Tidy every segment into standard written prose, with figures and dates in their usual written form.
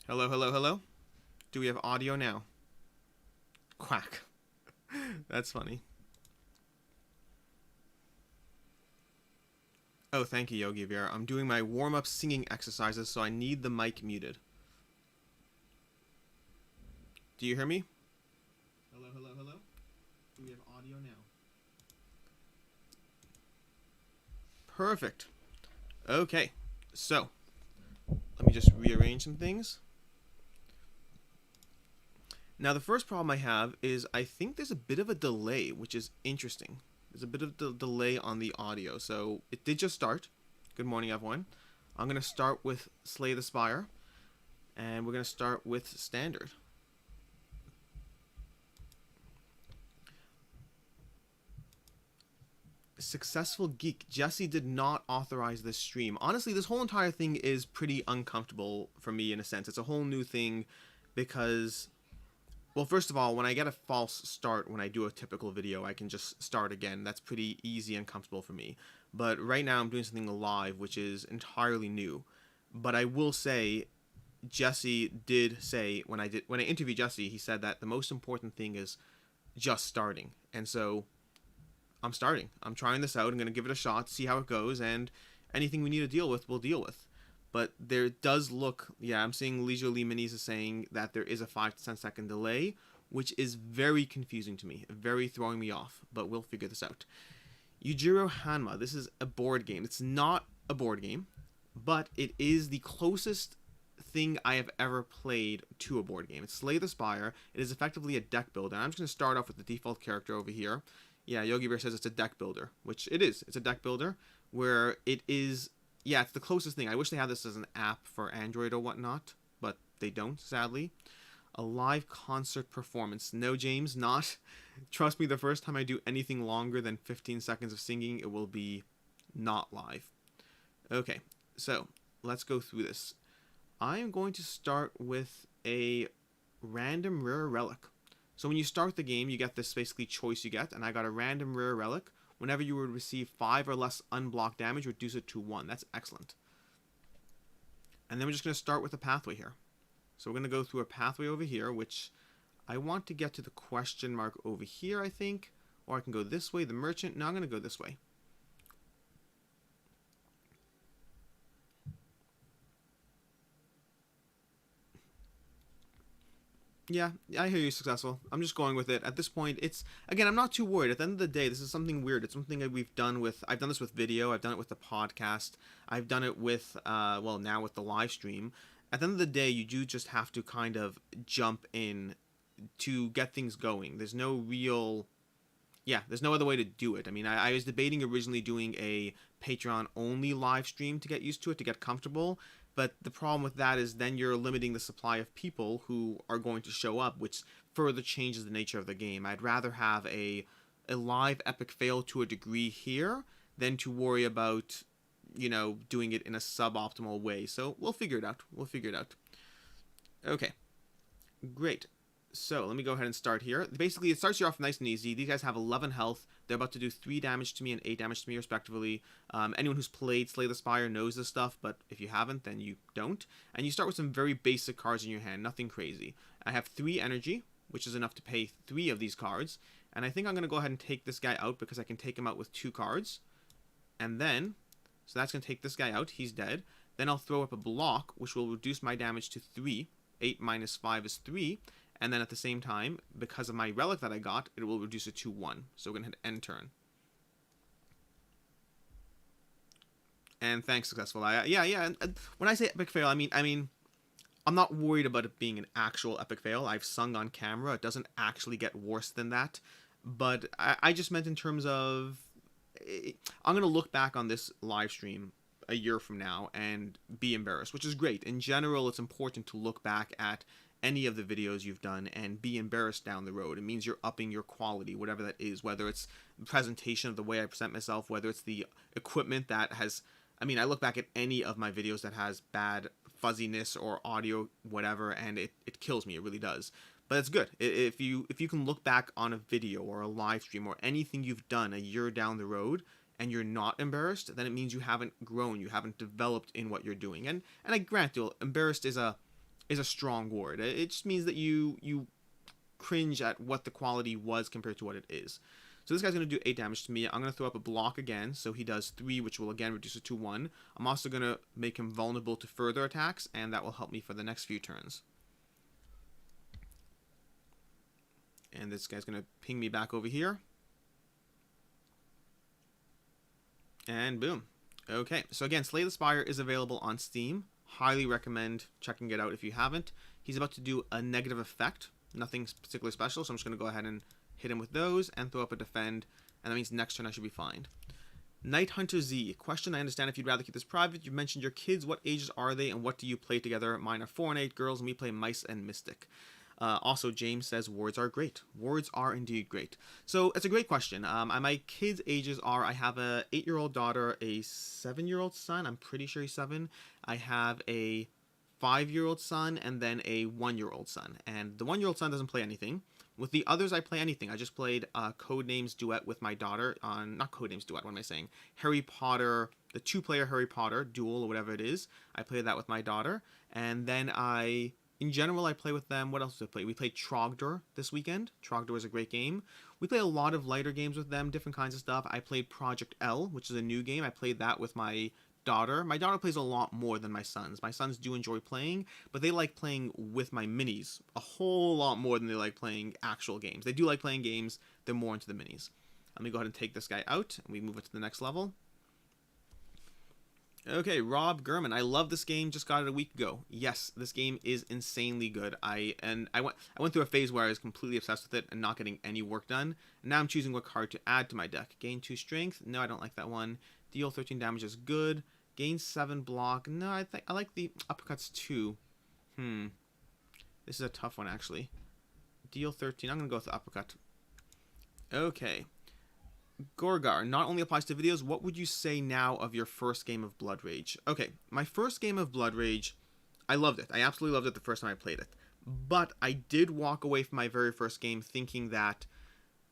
Hello, hello, hello. Do we have audio now? Quack. That's funny. Oh, thank you, Yogi Bear. I'm doing my warm-up singing exercises, so I need the mic muted. Do you hear me? Hello, hello, hello. Do we have audio now? Perfect. Okay, so let me just rearrange some things. Now, the first problem I have is I think there's a bit of a delay, which is interesting. There's a bit of delay on the audio. So it did just start. Good morning, everyone. I'm going to start with Slay the Spire, and we're going to start with Standard. Successful Geek. Jesse did not authorize this stream. Honestly, this whole entire thing is pretty uncomfortable for me in a sense. It's a whole new thing because... Well, first of all, when I get a false start when I do a typical video, I can just start again. That's pretty easy and comfortable for me. But right now I'm doing something live, which is entirely new. But I will say, Jesse did say, when I interviewed Jesse, he said that the most important thing is just starting. And so I'm starting. I'm trying this out. I'm going to give it a shot, see how it goes, and anything we need to deal with, we'll deal with. But there does look, yeah, I'm seeing Leisurely Minis is saying that there is a 5 to 10 second delay, which is very confusing to me, very throwing me off, but we'll figure this out. Yujiro Hanma, this is a board game. It's not a board game, but it is the closest thing I have ever played to a board game. It's Slay the Spire. It is effectively a deck builder. I'm just going to start off with the default character over here. Yeah, Yogi Bear says it's a deck builder, which it is. It's a deck builder where it is... Yeah, it's the closest thing. I wish they had this as an app for Android or whatnot, but they don't, sadly. A live concert performance. No, James, not. Trust me, the first time I do anything longer than 15 seconds of singing, it will be not live. Okay, so let's go through this. I am going to start with a random rare relic. So when you start the game, you get this basically choice you get, and I got a random rare relic. Whenever you would receive 5 or less unblocked damage, reduce it to 1. That's excellent. And then we're just going to start with a pathway here. So we're going to go through a pathway over here, which I want to get to the question mark over here, I think. Or I can go this way, the merchant. No, I'm going to go this way. Yeah, I hear you, Successful. I'm just going with it. At this point, it's... Again, I'm not too worried. At the end of the day, this is something weird. It's something that we've done with... I've done this with video. I've done it with the podcast. I've done it with, well, now with the live stream. At the end of the day, you do just have to kind of jump in to get things going. There's no real... Yeah, there's no other way to do it. I mean, I was debating originally doing a Patreon-only live stream to get used to it, to get comfortable. But the problem with that is then you're limiting the supply of people who are going to show up, which further changes the nature of the game. I'd rather have a live epic fail to a degree here than to worry about, you know, doing it in a suboptimal way. So we'll figure it out. We'll figure it out. Okay. Great. So let me go ahead and start here. Basically, it starts you off nice and easy. These guys have 11 health. They're about to do 3 damage to me and 8 damage to me, respectively. Anyone who's played Slay the Spire knows this stuff, but if you haven't, then you don't. And you start with some very basic cards in your hand, nothing crazy. I have 3 energy, which is enough to pay 3 of these cards. And I think I'm going to go ahead and take this guy out because I can take him out with 2 cards. And then, so that's going to take this guy out. He's dead. Then I'll throw up a block, which will reduce my damage to 3. 8 minus 5 is 3. And then at the same time, because of my relic that I got, it will reduce it to 1. So we're going to hit end turn. And thanks, Successful. Yeah. When I say epic fail, I mean, I'm not worried about it being an actual epic fail. I've sung on camera. It doesn't actually get worse than that. But I just meant in terms of... I'm going to look back on this live stream a year from now and be embarrassed, which is great. In general, it's important to look back at any of the videos you've done and be embarrassed down the road. It means you're upping your quality, whatever that is, whether it's the presentation of the way I present myself, whether it's the equipment that has... I mean, I look back at any of my videos that has bad fuzziness or audio, whatever, and it kills me. It really does. But it's good. If you can look back on a video or a live stream or anything you've done a year down the road and you're not embarrassed, then it means you haven't grown, you haven't developed in what you're doing. And I grant you, embarrassed is a is a strong word. It just means that you cringe at what the quality was compared to what it is. So this guy's going to do 8 damage to me. I'm going to throw up a block again, so he does 3, which will again reduce it to 1. I'm also going to make him vulnerable to further attacks, and that will help me for the next few turns. And this guy's going to ping me back over here. And boom. Okay, so again, Slay the Spire is available on Steam. Highly recommend checking it out if you haven't. He's about to do a negative effect. Nothing particularly special, so I'm just going to go ahead and hit him with those and throw up a defend, and that means next turn I should be fine. Night Hunter Z. Question: I understand if you'd rather keep this private. You mentioned your kids. What ages are they, and what do you play together? Mine are 4 and 8 girls, and we play Mice and Mystic. Also, James says words are great. Words are indeed great. So it's a great question. My kids' ages are, I have a 8-year-old daughter, a 7-year-old son. I'm pretty sure he's 7. I have a 5-year-old son, and then a 1-year-old son. And the 1-year-old son doesn't play anything. With the others, I play anything. I just played Codenames Duet with my daughter on, not Codenames Duet, what am I saying? Harry Potter, the 2-player Harry Potter duel, or whatever it is. I played that with my daughter. And then in general, I play with them. What else did I play? We played Trogdor this weekend. Trogdor was a great game. We play a lot of lighter games with them, different kinds of stuff. I played Project L, which is a new game. I played that with my daughter. My daughter plays a lot more than my sons. My sons do enjoy playing, but they like playing with my minis a whole lot more than they like playing actual games. They do like playing games. They're more into the minis. Let me go ahead and take this guy out, and we move it to the next level. Okay, Rob Gurman. I love this game. Just got it a week ago. Yes, this game is insanely good. I went through a phase where I was completely obsessed with it and not getting any work done. And now I'm choosing what card to add to my deck. Gain 2 strength. No, I don't like that one. Deal 13 damage is good. Gain 7 block. No, I like the uppercuts too. This is a tough one actually. Deal 13. I'm gonna go with the uppercut. Okay. Gorgar, not only applies to videos, what would you say now of your first game of Blood Rage? Okay, my first game of Blood Rage, I loved it. I absolutely loved it the first time I played it. But I did walk away from my very first game thinking that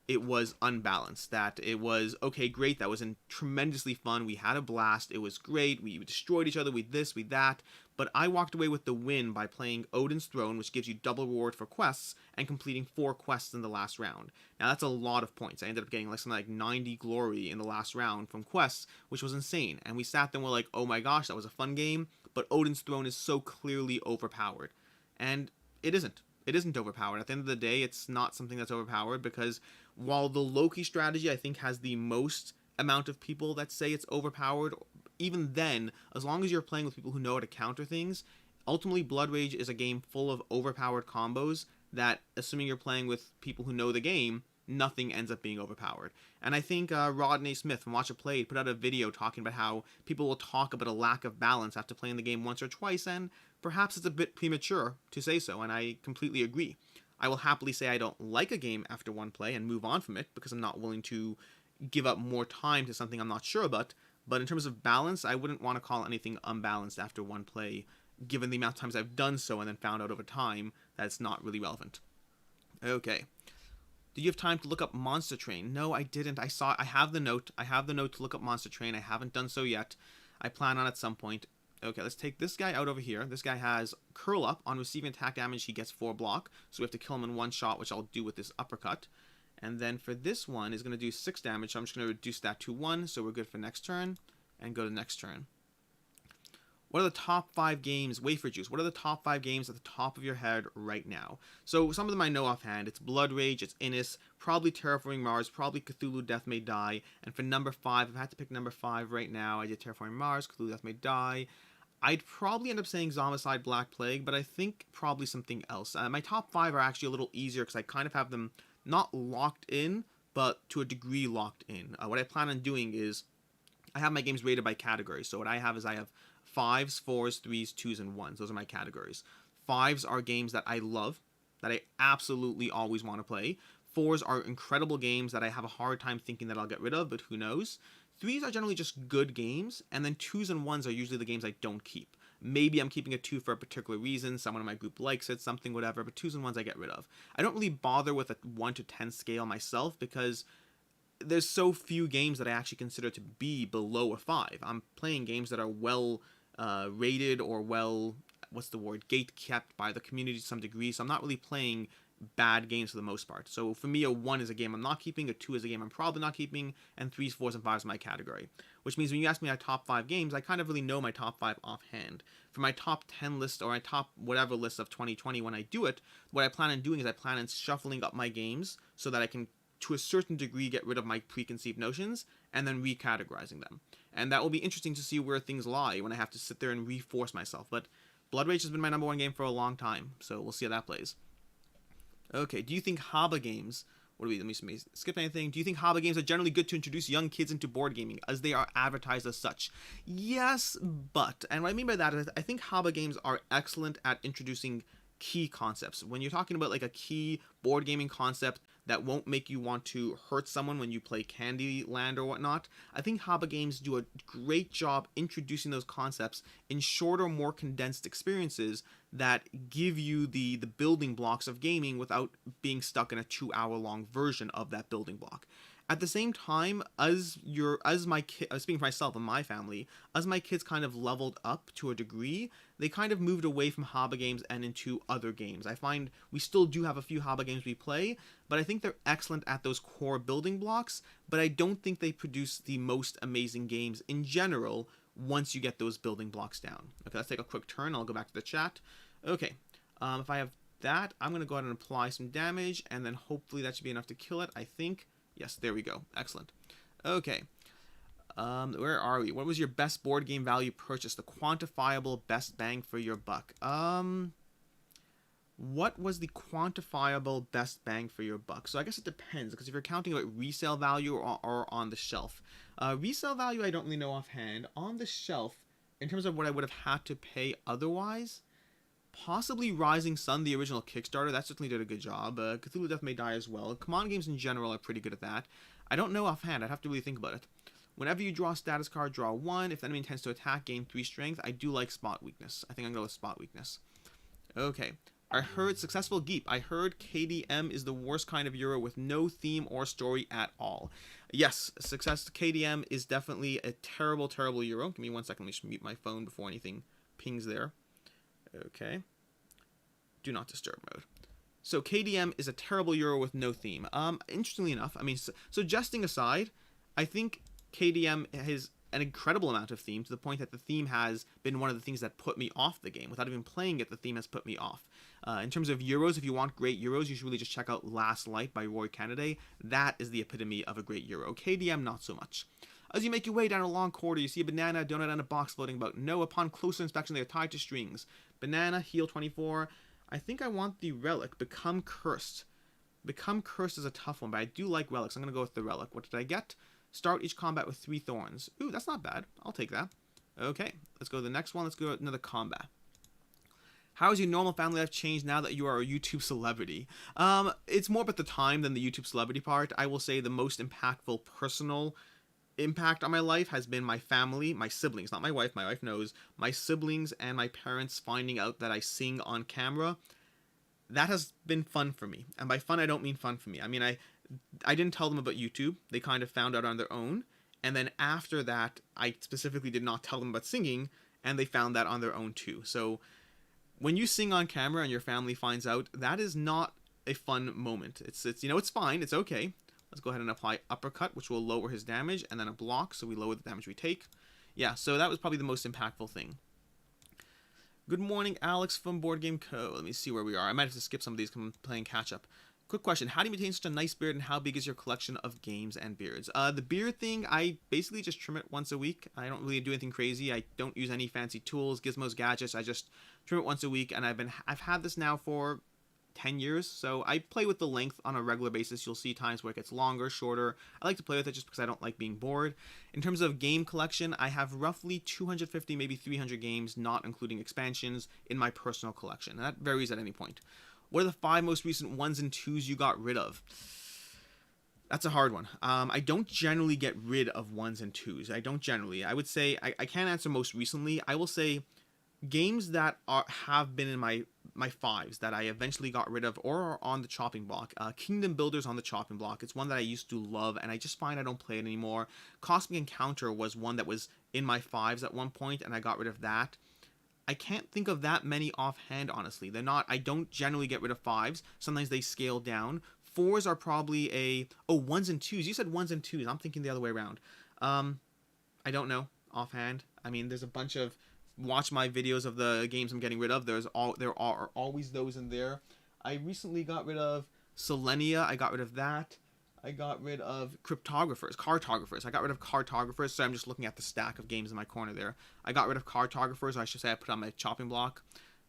it was unbalanced, that it was, okay, great, that was tremendously fun, we had a blast, it was great, we destroyed each other, we this, we that, but I walked away with the win by playing Odin's Throne, which gives you double reward for quests, and completing 4 quests in the last round. Now that's a lot of points. I ended up getting like something like 90 glory in the last round from quests, which was insane, and we sat there and were like, oh my gosh, that was a fun game, but Odin's Throne is so clearly overpowered. And it isn't. It isn't overpowered. At the end of the day, it's not something that's overpowered, because while the Loki strategy, I think, has the most amount of people that say it's overpowered, even then, as long as you're playing with people who know how to counter things, ultimately Blood Rage is a game full of overpowered combos that, assuming you're playing with people who know the game, nothing ends up being overpowered. And I think Rodney Smith from Watch It Played put out a video talking about how people will talk about a lack of balance after playing the game once or twice, and perhaps it's a bit premature to say so, and I completely agree. I will happily say I don't like a game after one play and move on from it, because I'm not willing to give up more time to something I'm not sure about, but in terms of balance, I wouldn't want to call anything unbalanced after one play, given the amount of times I've done so and then found out over time that it's not really relevant. Okay. Did you have time to look up Monster Train? No, I didn't. I have the note. I have the note to look up Monster Train. I haven't done so yet. I plan on at some point. Okay, let's take this guy out over here. This guy has Curl Up. On receiving attack damage, he gets 4 block. So we have to kill him in one shot, which I'll do with this uppercut. And then for this one, is going to do 6 damage. So I'm just going to reduce that to 1. So we're good for next turn. And go to next turn. What are the top 5 games, Wafer Juice, what are the top 5 games at the top of your head right now? So some of them I know offhand. It's Blood Rage, it's Innis, probably Terraforming Mars, probably Cthulhu Death May Die, and for number 5, if I had to pick number 5 right now, I did Terraforming Mars, Cthulhu Death May Die. I'd probably end up saying Zombicide Black Plague, but I think probably something else. My top 5 are actually a little easier because I kind of have them not locked in, but to a degree locked in. What I plan on doing is I have my games rated by category. So what I have is I have 5s, 4s, 3s, 2s, and 1s. Those are my categories. 5s are games that I love, that I absolutely always want to play. 4s are incredible games that I have a hard time thinking that I'll get rid of, but who knows. 3s are generally just good games, and then 2s and 1s are usually the games I don't keep. Maybe I'm keeping a 2 for a particular reason, someone in my group likes it, something, whatever, but 2s and 1s I get rid of. I don't really bother with a 1 to 10 scale myself, because there's so few games that I actually consider to be below a 5. I'm playing games that are well rated or well what's the word, gate kept by the community to some degree. So I'm not really playing bad games for the most part. So for me, a 1 is a game I'm not keeping, a 2 is a game I'm probably not keeping, and 3s, 4s, and 5s are my category. Which means when you ask me my top 5 games, I kind of really know my top 5 offhand. For my top 10 list, or my top whatever list of 2020, when I do it, what I plan on doing is I plan on shuffling up my games so that I can, to a certain degree, get rid of my preconceived notions and then recategorizing them. And that will be interesting to see where things lie when I have to sit there and reforce myself. But Blood Rage has been my number 1 game for a long time, so we'll see how that plays. Okay, do you think Haba games, let me skip anything. Do you think Haba games are generally good to introduce young kids into board gaming, as they are advertised as such? Yes, but, and what I mean by that is I think Haba games are excellent at introducing key concepts. When you're talking about like a key board gaming concept that won't make you want to hurt someone when you play Candyland or whatnot, I think Haba games do a great job introducing those concepts in shorter, more condensed experiences that give you the building blocks of gaming without being stuck in a 2-hour-long version of that building block. At the same time, speaking for myself and my family, as my kids kind of leveled up to a degree, they kind of moved away from Haba games and into other games. I find we still do have a few Haba games we play, but I think they're excellent at those core building blocks, but I don't think they produce the most amazing games in general once you get those building blocks down. Okay, let's take a quick turn. I'll go back to the chat. Okay, if I have that, I'm going to go ahead and apply some damage, and then hopefully that should be enough to kill it, I think. Yes, there we go. Excellent. Okay. Where are we? What was your best board game value purchase? The quantifiable best bang for your buck. What was the quantifiable best bang for your buck? So I guess it depends, because if you're counting about resale value or on the shelf. Resale value I don't really know offhand. On the shelf, in terms of what I would have had to pay otherwise, possibly Rising Sun, the original Kickstarter. That certainly did a good job. Cthulhu Death May Die as well. Command games in general are pretty good at that. I don't know offhand. I'd have to really think about it. Whenever you draw a status card, draw 1. If the enemy intends to attack, gain 3 strength. I do like spot weakness. I think I'm going to go with spot weakness. Okay. I heard Successful Geep. I heard KDM is the worst kind of Euro with no theme or story at all. Yes, KDM is definitely a terrible, terrible Euro. Give me 1 second. Let me just mute my phone before anything pings there. Okay. Do not disturb mode. So KDM is a terrible Euro with no theme. Interestingly enough, I mean, so jesting aside, I think KDM has an incredible amount of theme, to the point that the theme has been one of the things that put me off the game. Without even playing it, the theme has put me off. In terms of Euros, if you want great Euros, you should really just check out Last Light by Roy Kennedy. That is the epitome of a great Euro. KDM, not so much. As you make your way down a long corridor, you see a banana, donut, and a box floating about. No, upon closer inspection, they are tied to strings. Banana, heal 24. I think I want the relic, Become Cursed. Become Cursed is a tough one, but I do like relics. I'm going to go with the relic. What did I get? Start each combat with 3 thorns. Ooh, that's not bad. I'll take that. Okay, let's go to the next one. Let's go to another combat. How has your normal family life changed now that you are a YouTube celebrity? It's more about the time than the YouTube celebrity part. I will say the most impactful personal impact on my life has been my family, my siblings, not my wife. My wife knows. My siblings and my parents finding out that I sing on camera. That has been fun for me. And by fun, I don't mean fun for me. I mean, I didn't tell them about YouTube. They kind of found out on their own. And then after that, I specifically did not tell them about singing, and they found that on their own too. So when you sing on camera and your family finds out, that is not a fun moment. It's it's fine. It's okay. Let's go ahead and apply Uppercut, which will lower his damage, and then a block, so we lower the damage we take. Yeah, so that was probably the most impactful thing. Good morning, Alex from BoardGameCo. Let me see where we are. I might have to skip some of these because I'm playing catch-up. Quick question. How do you maintain such a nice beard, and how big is your collection of games and beards? The beard thing, I basically just trim it once a week. I don't really do anything crazy. I don't use any fancy tools, gizmos, gadgets. I just trim it once a week, and I've had this now for 10 years, so I play with the length on a regular basis. You'll see times where it gets longer, shorter. I like to play with it just because I don't like being bored. In terms of game collection, I have roughly 250, maybe 300 games, not including expansions, in my personal collection. And that varies at any point. What are the 5 most recent 1s and 2s you got rid of? That's a hard one. I don't generally get rid of 1s and 2s. I don't generally. I would say, I can't answer most recently. I will say games that have been in my 5s that I eventually got rid of or are on the chopping block. Kingdom Builders on the chopping block. It's one that I used to love, and I just find I don't play it anymore. Cosmic Encounter was one that was in my 5s at one point, and I got rid of that. I can't think of that many offhand, honestly. They're not, I don't generally get rid of 5s. Sometimes they scale down. 4s are probably oh, 1s and 2s. You said 1s and 2s. I'm thinking the other way around. I don't know offhand. I mean, there's a bunch of, watch my videos of the games I'm getting rid of. There are always those in there. I recently got rid of Selenia. I got rid of that. I got rid of cartographers. I got rid of cartographers. So I'm just looking at the stack of games in my corner there. I got rid of cartographers, or I should say I put on my chopping block.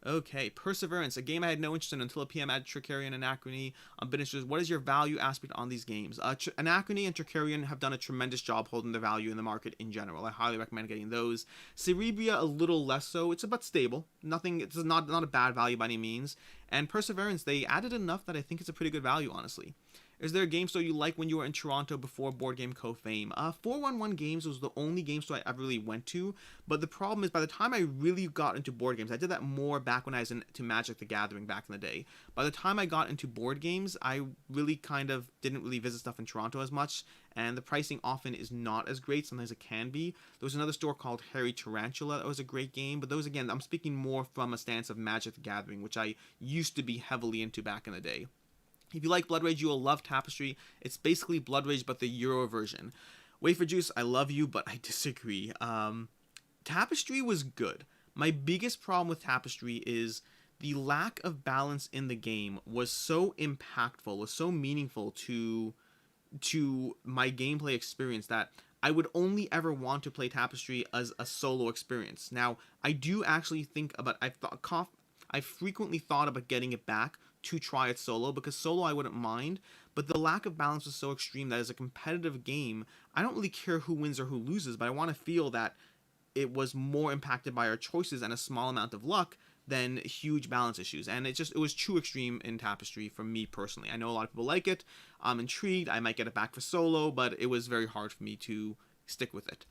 Okay, Perseverance, a game I had no interest in until a PM added Tricarion and Anachrony. I'm interested. What is your value aspect on these games? Anachrony and Tricarion have done a tremendous job holding their value in the market in general. I highly recommend getting those. Cerebria, a little less so. It's about stable. Nothing. It's not a bad value by any means. And Perseverance, they added enough that I think it's a pretty good value, honestly. Is there a game store you like when you were in Toronto before BoardGameCo fame? 411 Games was the only game store I ever really went to, but the problem is by the time I really got into board games, I did that more back when I was into Magic the Gathering back in the day. By the time I got into board games, I really kind of didn't really visit stuff in Toronto as much, and the pricing often is not as great. Sometimes it can be. There was another store called Harry Tarantula that was a great game, but those, again, I'm speaking more from a stance of Magic the Gathering, which I used to be heavily into back in the day. If you like Blood Rage, you will love Tapestry. It's basically Blood Rage, but the Euro version. Wafer Juice, I love you, but I disagree. Tapestry was good. My biggest problem with Tapestry is the lack of balance in the game was so impactful, was so meaningful to my gameplay experience that I would only ever want to play Tapestry as a solo experience. Now, I do actually think about, I've frequently thought about getting it back to try it solo, because solo I wouldn't mind, but the lack of balance was so extreme that as a competitive game, I don't really care who wins or who loses, but I want to feel that it was more impacted by our choices and a small amount of luck than huge balance issues. And it was too extreme in Tapestry for me personally. I know a lot of people like it. I'm intrigued. I might get it back for solo, but it was very hard for me to stick with it.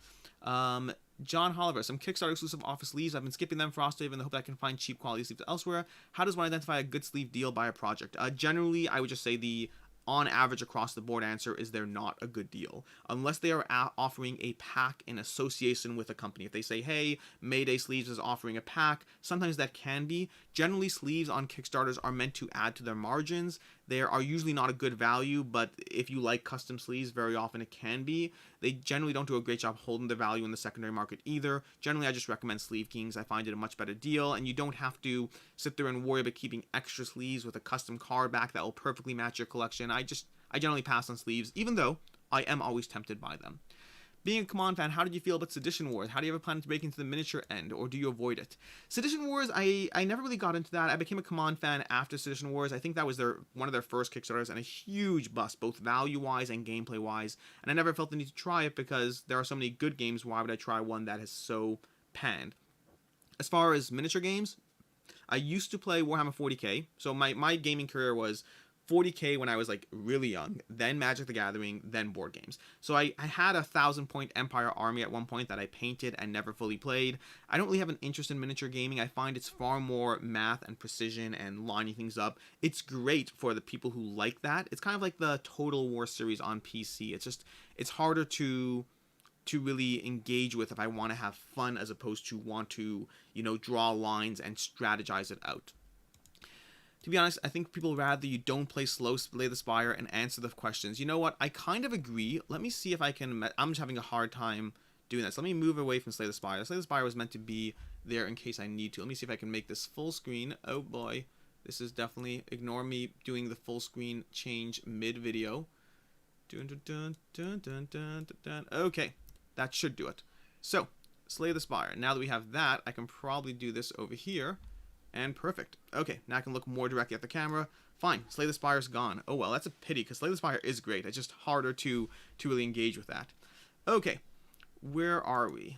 John Holliver, some Kickstarter exclusive office sleeves. I've been skipping them for Frostwave in the hope that I can find cheap quality sleeves elsewhere. How does one identify a good sleeve deal by a project? Generally, I would just say the on average across the board answer is they're not a good deal unless they are offering a pack in association with a company. If they say, hey, Mayday Sleeves is offering a pack, sometimes that can be. Generally, sleeves on Kickstarters are meant to add to their margins. They are usually not a good value, but if you like custom sleeves, very often it can be. They generally don't do a great job holding the value in the secondary market either. Generally, I just recommend Sleeve Kings. I find it a much better deal, and you don't have to sit there and worry about keeping extra sleeves with a custom card back that will perfectly match your collection. I generally pass on sleeves, even though I am always tempted by them. Being a Command fan, how did you feel about Sedition Wars? How do you ever plan to break into the miniature end, or do you avoid it? Sedition Wars, I never really got into that. I became a Command fan after Sedition Wars. I think that was one of their first Kickstarters, and a huge bust, both value-wise and gameplay-wise. And I never felt the need to try it because there are so many good games. Why would I try one that is so panned? As far as miniature games, I used to play Warhammer 40k. So my gaming career was 40k when I was like really young, then Magic the Gathering, then board games. So I had a 1,000-point Empire army at one point that I painted and never fully played. I don't really have an interest in miniature gaming. I find it's far more math and precision and lining things up. It's great for the people who like that. It's kind of like the Total War series on PC. It's harder to really engage with if I want to have fun as opposed to want to, draw lines and strategize it out. To be honest, I think people rather you don't play Slay the Spire and answer the questions. You know what? I kind of agree. Let me see if I can... I'm just having a hard time doing this. Let me move away from Slay the Spire. Slay the Spire was meant to be there in case I need to. Let me see if I can make this full screen. Oh boy. This is definitely... Ignore me doing the full screen change mid-video. Okay. That should do it. So, Slay the Spire. Now that we have that, I can probably do this over here. And perfect. Okay, now I can look more directly at the camera. Fine, Slay the Spire's gone. Oh well, that's a pity, because Slay the Spire is great. It's just harder to really engage with that. Okay, where are we?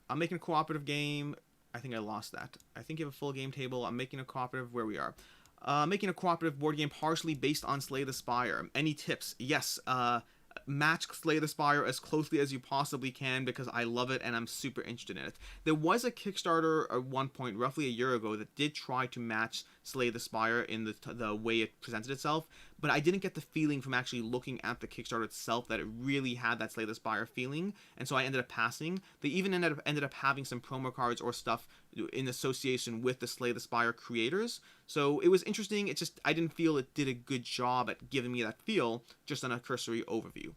I'm making a cooperative game. I think I lost that. I think you have a full game table. I'm making a cooperative. Where we are. Making a cooperative board game partially based on Slay the Spire. Any tips? Yes, match Slay the Spire as closely as you possibly can because I love it and I'm super interested in it. There was a Kickstarter at one point, roughly a year ago, that did try to match Slay the Spire in the way it presented itself, but I didn't get the feeling from actually looking at the Kickstarter itself that it really had that Slay the Spire feeling, and so I ended up passing. They even ended up having some promo cards or stuff in association with the Slay the Spire creators, so it was interesting. It just, I didn't feel it did a good job at giving me that feel just on a cursory overview.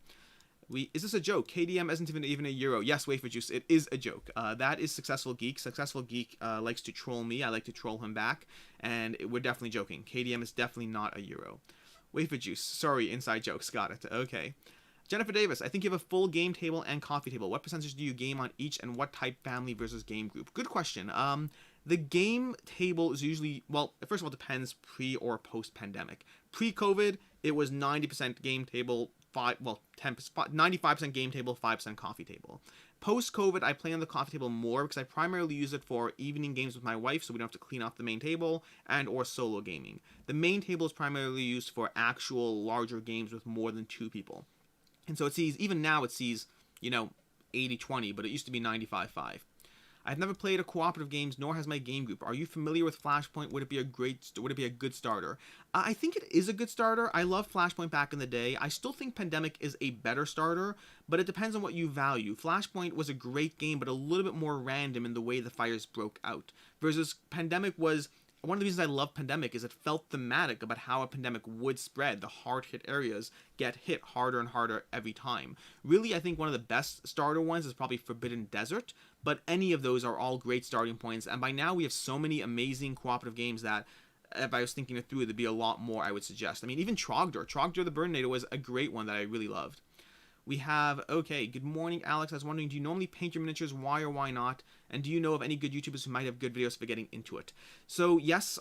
Is this a joke? KDM isn't even a euro. Yes, Wafer Juice, it is a joke. That is Successful Geek. Successful Geek likes to troll me. I like to troll him back, and we're definitely joking. KDM is definitely not a euro. Wafer Juice, sorry, inside jokes. Got it. Okay. Jennifer Davis, I think you have a full game table and coffee table. What percentage do you game on each, and what type family versus game group? Good question. The game table is usually, well, first of all, it depends pre or post pandemic. Pre-COVID, it was 90% game table, 95% game table, 5% coffee table. Post-COVID, I play on the coffee table more because I primarily use it for evening games with my wife, so we don't have to clean off the main table, and or solo gaming. The main table is primarily used for actual larger games with more than 2 people. And so it sees, even now it sees, 80-20, but it used to be 95-5. I've never played a cooperative games, nor has my game group. Are you familiar with Flashpoint? Would it be a good starter? I think it is a good starter. I loved Flashpoint back in the day. I still think Pandemic is a better starter, but it depends on what you value. Flashpoint was a great game, but a little bit more random in the way the fires broke out. Versus Pandemic was, one of the reasons I love Pandemic is it felt thematic about how a pandemic would spread. The hard-hit areas get hit harder and harder every time. Really, I think one of the best starter ones is probably Forbidden Desert, but any of those are all great starting points, and by now we have so many amazing cooperative games that if I was thinking it through, there'd be a lot more I would suggest. I mean, even Trogdor the Burninator was a great one that I really loved. We have, okay, good morning, Alex. I was wondering, do you normally paint your miniatures? Why or why not? And do you know of any good YouTubers who might have good videos for getting into it? So, yes.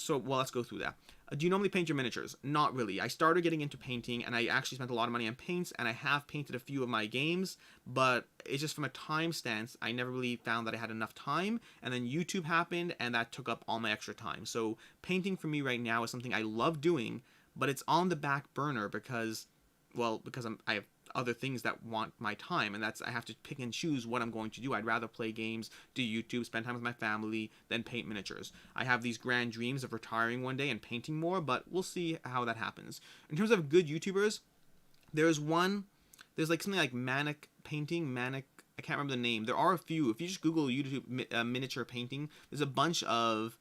Well, let's go through that. Do you normally paint your miniatures? Not really. I started getting into painting, and I actually spent a lot of money on paints, and I have painted a few of my games, but it's just from a time stance, I never really found that I had enough time, and then YouTube happened, and that took up all my extra time. So, painting for me right now is something I love doing, but it's on the back burner because I have other things that want my time, and that's, I have to pick and choose what I'm going to do. I'd rather play games, do YouTube, spend time with my family, than paint miniatures. I have these grand dreams of retiring one day and painting more, but we'll see how that happens. In terms of good YouTubers, there's like something like Manic Painting, I can't remember the name. There are a few. If you just Google YouTube miniature painting, there's a bunch of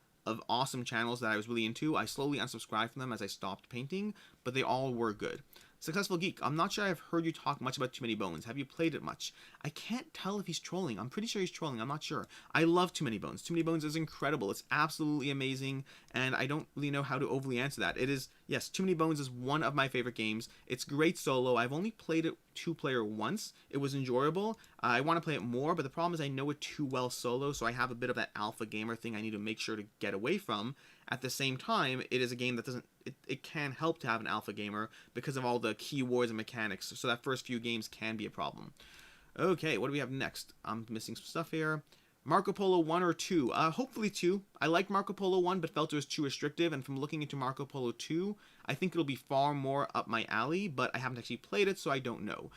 awesome channels that I was really into. I slowly unsubscribed from them as I stopped painting, but they all were good. Successful Geek, I'm not sure I've heard you talk much about Too Many Bones. Have you played it much? I can't tell if he's trolling. I'm pretty sure he's trolling. I'm not sure. I love Too Many Bones. Too Many Bones is incredible. It's absolutely amazing, and I don't really know how to overly answer that. It is, yes, Too Many Bones is one of my favorite games. It's great solo. I've only played it 2-player once. It was enjoyable. I want to play it more, but the problem is I know it too well solo, so I have a bit of that alpha gamer thing I need to make sure to get away from. At the same time, it is a game that doesn't, it can help to have an alpha gamer because of all the keywords and mechanics, so that first few games can be a problem. Okay, what do we have next? I'm missing some stuff here. Marco Polo 1 or 2? Hopefully 2. I like Marco Polo 1, but felt it was too restrictive, and from looking into Marco Polo 2, I think it'll be far more up my alley, but I haven't actually played it, so I don't know.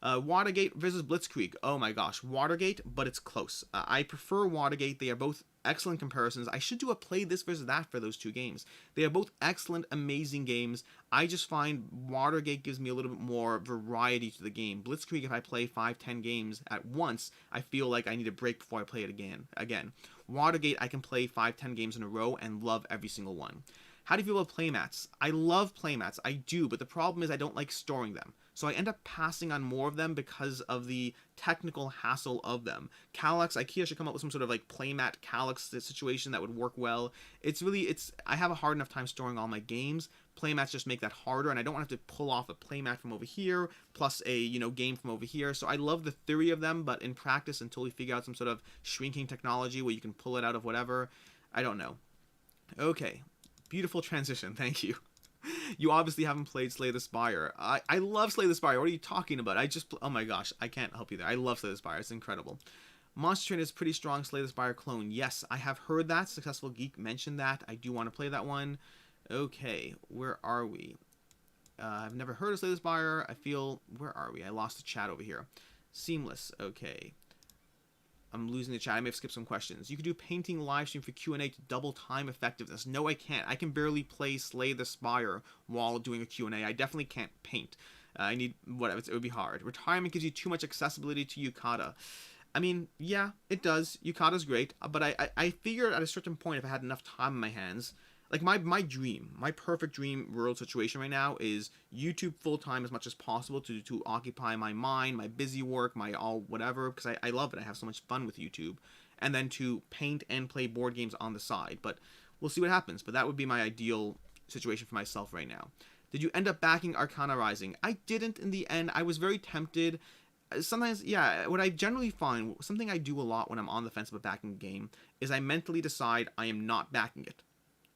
Watergate versus Blitzkrieg. Oh my gosh, Watergate, but it's close. I prefer Watergate. They are both excellent comparisons. I should do a play this versus that for those two games. They are both excellent, amazing games. I just find Watergate gives me a little bit more variety to the game. Blitzkrieg, if I play 5-10 games at once, I feel like I need a break before I play it again. Watergate, I can play 5-10 games in a row and love every single one. How do you feel about playmats? I love playmats, I do, but the problem is I don't like storing them. So I end up passing on more of them because of the technical hassle of them. Kallax, IKEA should come up with some sort of like playmat Kallax situation that would work well. I have a hard enough time storing all my games. Playmats just make that harder, and I don't want to have to pull off a playmat from over here, plus a, game from over here. So I love the theory of them, but in practice, until we figure out some sort of shrinking technology where you can pull it out of whatever, I don't know. Okay. Beautiful transition, thank you. You obviously haven't played Slay the Spire. I love Slay the Spire. What are you talking about? Oh my gosh, I can't help you there. I love Slay the Spire. It's incredible. Monster Train is pretty strong Slay the Spire clone. Yes, I have heard that. Successful Geek mentioned that. I do want to play that one. Okay, where are we? I've never heard of Slay the Spire. Where are we? I lost the chat over here. Seamless. Okay. I'm losing the chat. I may have skipped some questions. You could do painting live stream for Q&A to double time effectiveness. No, I can't. I can barely play Slay the Spire while doing a Q&A. I definitely can't paint. I need whatever. It would be hard. Retirement gives you too much accessibility to Yukata. I mean, yeah, it does. Yukata's great, but I figured at a certain point, if I had enough time in my hands, like my dream, my perfect dream world situation right now is YouTube full time as much as possible to occupy my mind, my busy work, my all whatever, because I love it. I have so much fun with YouTube, and then to paint and play board games on the side. But we'll see what happens. But that would be my ideal situation for myself right now. Did you end up backing Arcana Rising? I didn't in the end. I was very tempted. Sometimes, yeah, what I generally find, something I do a lot when I'm on the fence about backing a game, is I mentally decide I am not backing it.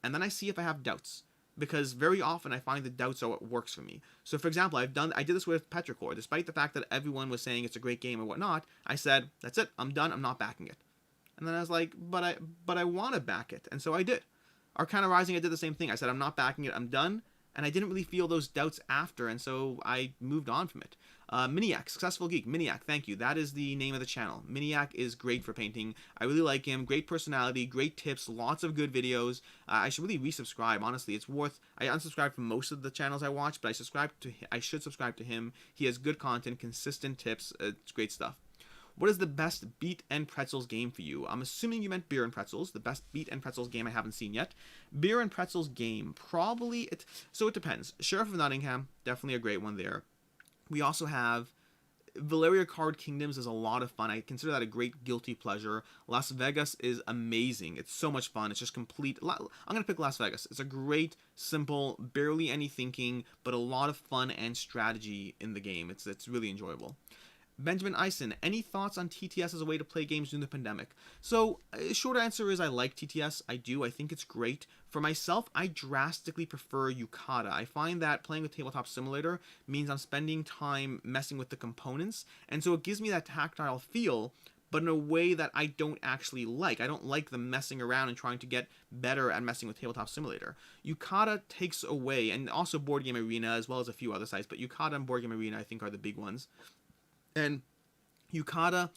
And then I see if I have doubts. Because very often I find the doubts are what works for me. So for example, I did this with Petrichor. Despite the fact that everyone was saying it's a great game or whatnot, I said, that's it, I'm done, I'm not backing it. And then I was like, but I want to back it. And so I did. Arcana Rising, I did the same thing. I said, I'm not backing it, I'm done. And I didn't really feel those doubts after, and so I moved on from it. Miniac, Successful Geek. Miniac, thank you. That is the name of the channel. Miniac is great for painting. I really like him. Great personality, great tips, lots of good videos. I should really resubscribe, honestly. It's worth... I unsubscribed from most of the channels I watch, but I should subscribe to him. He has good content, consistent tips. It's great stuff. What is the best Beat and Pretzels game for you? I'm assuming you meant Beer and Pretzels, the best Beat and Pretzels game I haven't seen yet. Beer and Pretzels game, probably... So it depends. Sheriff of Nottingham, definitely a great one there. We also have... Valeria Card Kingdoms is a lot of fun. I consider that a great guilty pleasure. Las Vegas is amazing. It's so much fun. It's just complete... I'm going to pick Las Vegas. It's a great, simple, barely any thinking, but a lot of fun and strategy in the game. It's really enjoyable. Benjamin Eisen, any thoughts on TTS as a way to play games during the pandemic? So, short answer is I like TTS. I do. I think it's great. For myself, I drastically prefer Yukata. I find that playing with Tabletop Simulator means I'm spending time messing with the components, and so it gives me that tactile feel, but in a way that I don't actually like. I don't like the messing around and trying to get better at messing with Tabletop Simulator. Yukata takes away, and also Board Game Arena, as well as a few other sites, but Yukata and Board Game Arena I think are the big ones. And Yukata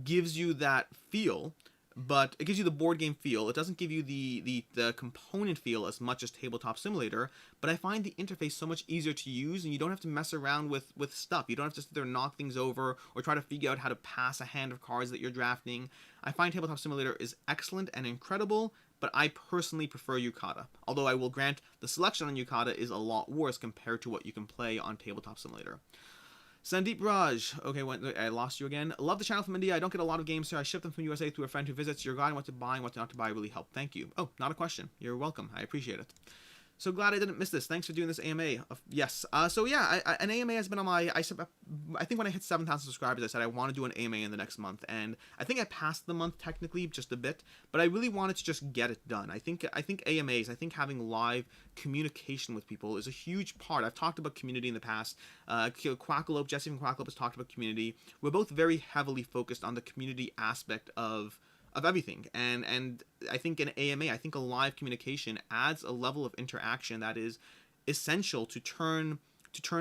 gives you that feel, but it gives you the board game feel. It doesn't give you the component feel as much as Tabletop Simulator, but I find the interface so much easier to use, and you don't have to mess around with stuff. You don't have to sit there and knock things over or try to figure out how to pass a hand of cards that you're drafting. I find Tabletop Simulator is excellent and incredible, but I personally prefer Yukata. Although I will grant the selection on Yukata is a lot worse compared to what you can play on Tabletop Simulator. Sandeep Raj. Okay, I lost you again. Love the channel from India. I don't get a lot of games here. I ship them from USA through a friend who visits. Your guide on what to buy and what not to buy really helped. Thank you. Oh, not a question. You're welcome. I appreciate it. So glad I didn't miss this. Thanks for doing this AMA. Yes. So yeah, an AMA has been on my... I think when I hit 7,000 subscribers, I said I want to do an AMA in the next month. And I think I passed the month technically, just a bit. But I really wanted to just get it done. I think AMAs, I think having live communication with people is a huge part. I've talked about community in the past. Quackalope, Jesse from Quackalope has talked about community. We're both very heavily focused on the community aspect of everything, and I think an AMA, I think a live communication adds a level of interaction that is essential to turn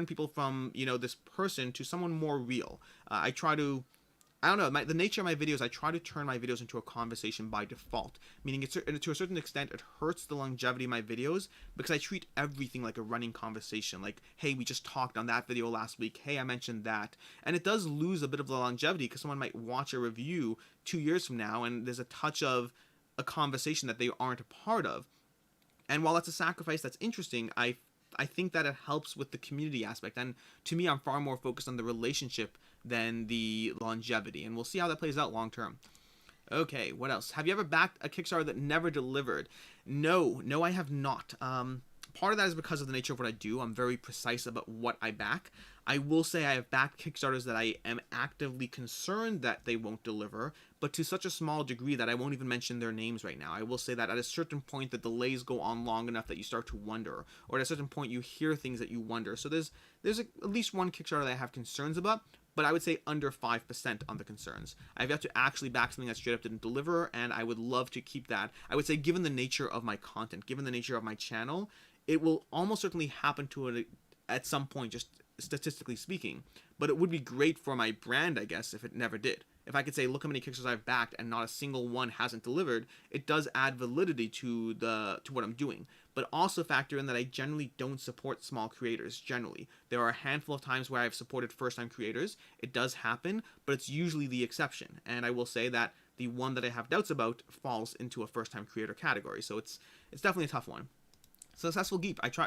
people from, you know, this person to someone more real. I don't know, the nature of my videos, I try to turn my videos into a conversation by default, meaning to a certain extent it hurts the longevity of my videos because I treat everything like a running conversation, like, hey, we just talked on that video last week, hey, I mentioned that, and it does lose a bit of the longevity because someone might watch a review 2 years from now and there's a touch of a conversation that they aren't a part of. And while that's a sacrifice that's interesting, I think that it helps with the community aspect, and to me I'm far more focused on the relationship than the longevity, and we'll see how that plays out long term. Okay, what else? Have you ever backed a Kickstarter that never delivered? No, I have not. Part of that is because of the nature of what I do. I'm very precise about what I back. I will say I have backed Kickstarters that I am actively concerned that they won't deliver, but to such a small degree that I won't even mention their names right now. I will say that at a certain point the delays go on long enough that you start to wonder, or at a certain point you hear things that you wonder. So there's at least one Kickstarter that I have concerns about, but I would say under 5% on the concerns. I've yet to actually back something that straight up didn't deliver, and I would love to keep that. I would say given the nature of my content, given the nature of my channel, it will almost certainly happen to it at some point, just statistically speaking. But it would be great for my brand, I guess, if it never did. if I could say, look how many Kickstarters I've backed and not a single one hasn't delivered, it does add validity to what I'm doing. But also factor in that I generally don't support small creators. Generally, there are a handful of times where I've supported first-time creators. It does happen, but it's usually the exception. And I will say that the one that I have doubts about falls into a first-time creator category. So it's definitely a tough one. Successful geek. I try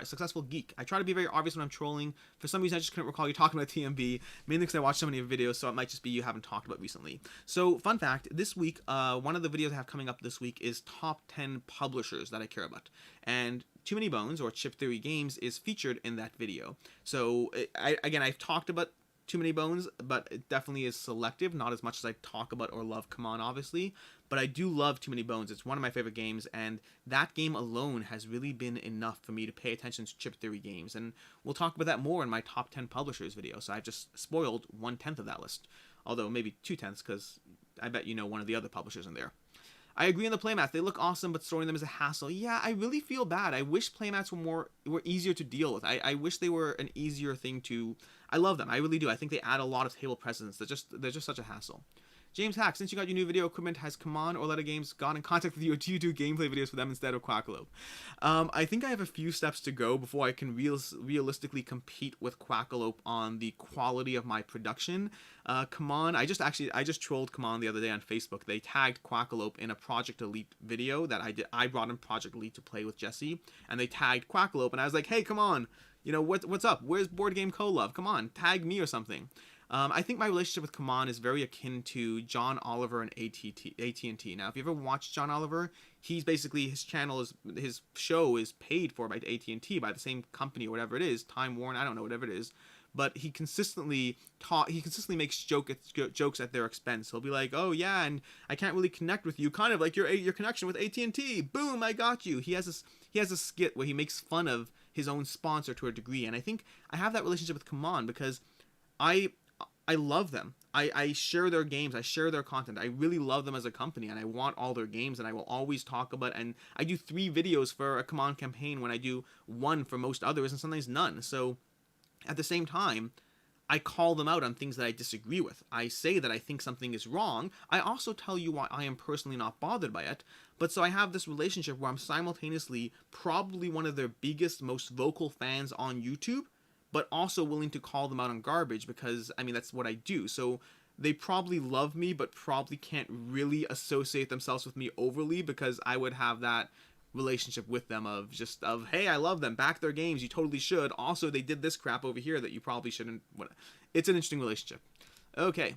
to be very obvious when I'm trolling. For some reason, I just couldn't recall you talking about TMB, mainly because I watched so many videos, so it might just be you haven't talked about recently. So, fun fact, this week, one of the videos I have coming up this week is top 10 publishers that I care about. And Too Many Bones, or Chip Theory Games, is featured in that video. So, I've talked about Too Many Bones, but it definitely is selective, not as much as I talk about or love Come On, obviously. But I do love Too Many Bones. It's one of my favorite games, and that game alone has really been enough for me to pay attention to Chip Theory Games. And we'll talk about that more in my top 10 publishers video. So I've just spoiled 1/10 of that list. Although maybe 2/10, because I bet you know one of the other publishers in there. I agree on the playmats. They look awesome, but storing them is a hassle. Yeah, I really feel bad. I wish playmats were easier to deal with. I wish they were an easier thing to... I love them. I really do. I think they add a lot of table presence. They're just such a hassle. James Hack, since you got your new video equipment, has Come On or Letta Games got in contact with you, or do you do gameplay videos for them instead of Quackalope? I think I have a few steps to go before I can realistically compete with Quackalope on the quality of my production. Come On, I just trolled Come On the other day on Facebook. They tagged Quackalope in a Project Elite video that I did. I brought in Project Elite to play with Jesse, and they tagged Quackalope, and I was like, hey, come on, you know, what's up? Where's BoardGameCo love? Come on, tag me or something. I think my relationship with Come On is very akin to John Oliver and AT&T. Now, if you ever watched John Oliver, he's basically, his show is paid for by AT&T, by the same company or whatever it is, Time Warner, I don't know, whatever it is. But he consistently makes jokes at their expense. He'll be like, "Oh yeah, and I can't really connect with you, kind of like your connection with AT&T. Boom, I got you." He has a skit where he makes fun of his own sponsor to a degree, and I think I have that relationship with Come On because I love them. I share their games. I share their content. I really love them as a company, and I want all their games, and I will always talk about, and I do 3 videos for a Come On campaign when I do 1 for most others, and sometimes none. So at the same time, I call them out on things that I disagree with. I say that I think something is wrong. I also tell you why I am personally not bothered by it. But so I have this relationship where I'm simultaneously probably one of their biggest, most vocal fans on YouTube, but also willing to call them out on garbage because, I mean, that's what I do. So they probably love me, but probably can't really associate themselves with me overly because I would have that relationship with them of hey, I love them, back their games, you totally should. Also, they did this crap over here that you probably shouldn't. It's an interesting relationship. Okay.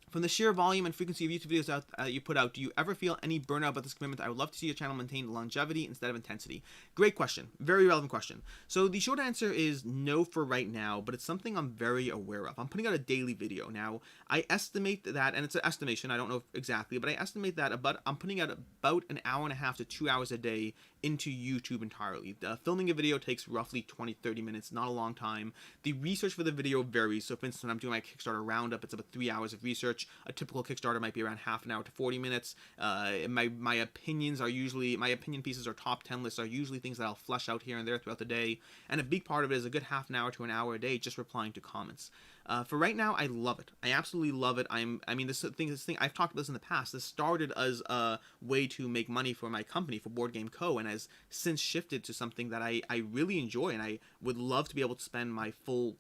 From the sheer volume and frequency of YouTube videos you put out, do you ever feel any burnout about this commitment? I would love to see your channel maintain longevity instead of intensity. Great question. Very relevant question. So the short answer is no for right now, but it's something I'm very aware of. I'm putting out a daily video. Now, I estimate that, and it's an estimation, I don't know exactly, but I estimate that I'm putting out about an hour and a half to 2 hours a day into YouTube entirely. Filming a video takes roughly 20-30 minutes, not a long time. The research for the video varies. So for instance, when I'm doing my Kickstarter roundup, it's about 3 hours of research. A typical Kickstarter might be around half an hour to 40 minutes. My opinions are usually, my opinion pieces or top 10 lists are usually things that I'll flesh out here and there throughout the day. And a big part of it is a good half an hour to an hour a day just replying to comments. For right now, I love it. I absolutely love it. This thing, I've talked about this in the past. This started as a way to make money for my company, for BoardGameCo, and has since shifted to something that I really enjoy, and I would love to be able to spend my full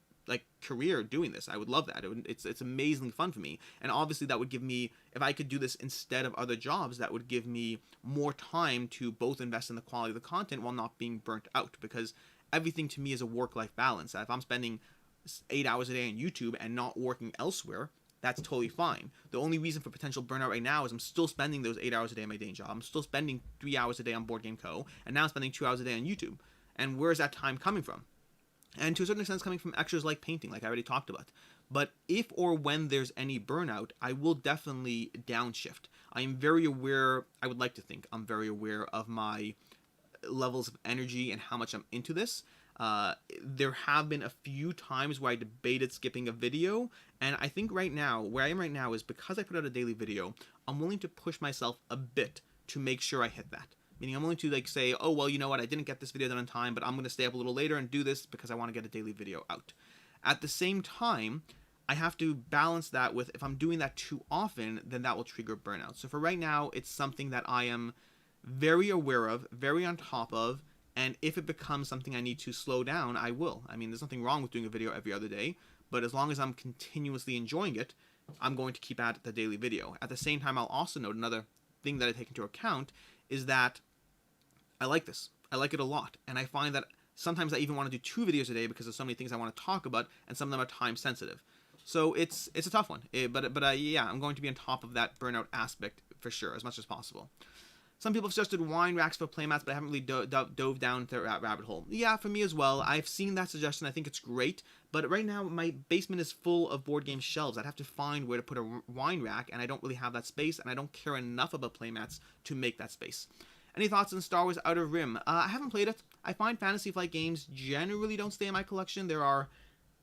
career doing this. I would love that. It's amazingly fun for me, and obviously that would give me, if I could do this instead of other jobs, that would give me more time to both invest in the quality of the content while not being burnt out, because everything to me is a work-life balance. If I'm spending 8 hours a day on YouTube and not working elsewhere, that's totally fine. The only reason for potential burnout right now is I'm still spending those 8 hours a day on my day job. I'm still spending 3 hours a day on BoardGameCo, and now I'm spending 2 hours a day on YouTube. And where's that time coming from? And to a certain extent, it's coming from extras like painting, like I already talked about. But if or when there's any burnout, I will definitely downshift. I am very aware, I would like to think I'm very aware of my levels of energy and how much I'm into this. There have been a few times where I debated skipping a video, and I think right now, where I am right now is because I put out a daily video, I'm willing to push myself a bit to make sure I hit that. Meaning I'm willing to say, oh, well, you know what, I didn't get this video done on time, but I'm going to stay up a little later and do this because I want to get a daily video out. At the same time, I have to balance that with, if I'm doing that too often, then that will trigger burnout. So for right now, it's something that I am very aware of, very on top of, and if it becomes something I need to slow down, I will. I mean, there's nothing wrong with doing a video every other day, but as long as I'm continuously enjoying it, I'm going to keep at the daily video. At the same time, I'll also note another thing that I take into account is that I like this. I like it a lot, and I find that sometimes I even want to do 2 videos a day because there's so many things I want to talk about, and some of them are time sensitive. So it's a tough one, but yeah, I'm going to be on top of that burnout aspect for sure, as much as possible. Some people have suggested wine racks for playmats, but I haven't really dove down into that rabbit hole. Yeah, for me as well. I've seen that suggestion. I think it's great, but right now my basement is full of board game shelves. I'd have to find where to put a wine rack, and I don't really have that space, and I don't care enough about playmats to make that space. Any thoughts on Star Wars Outer Rim? I haven't played it. I find Fantasy Flight games generally don't stay in my collection.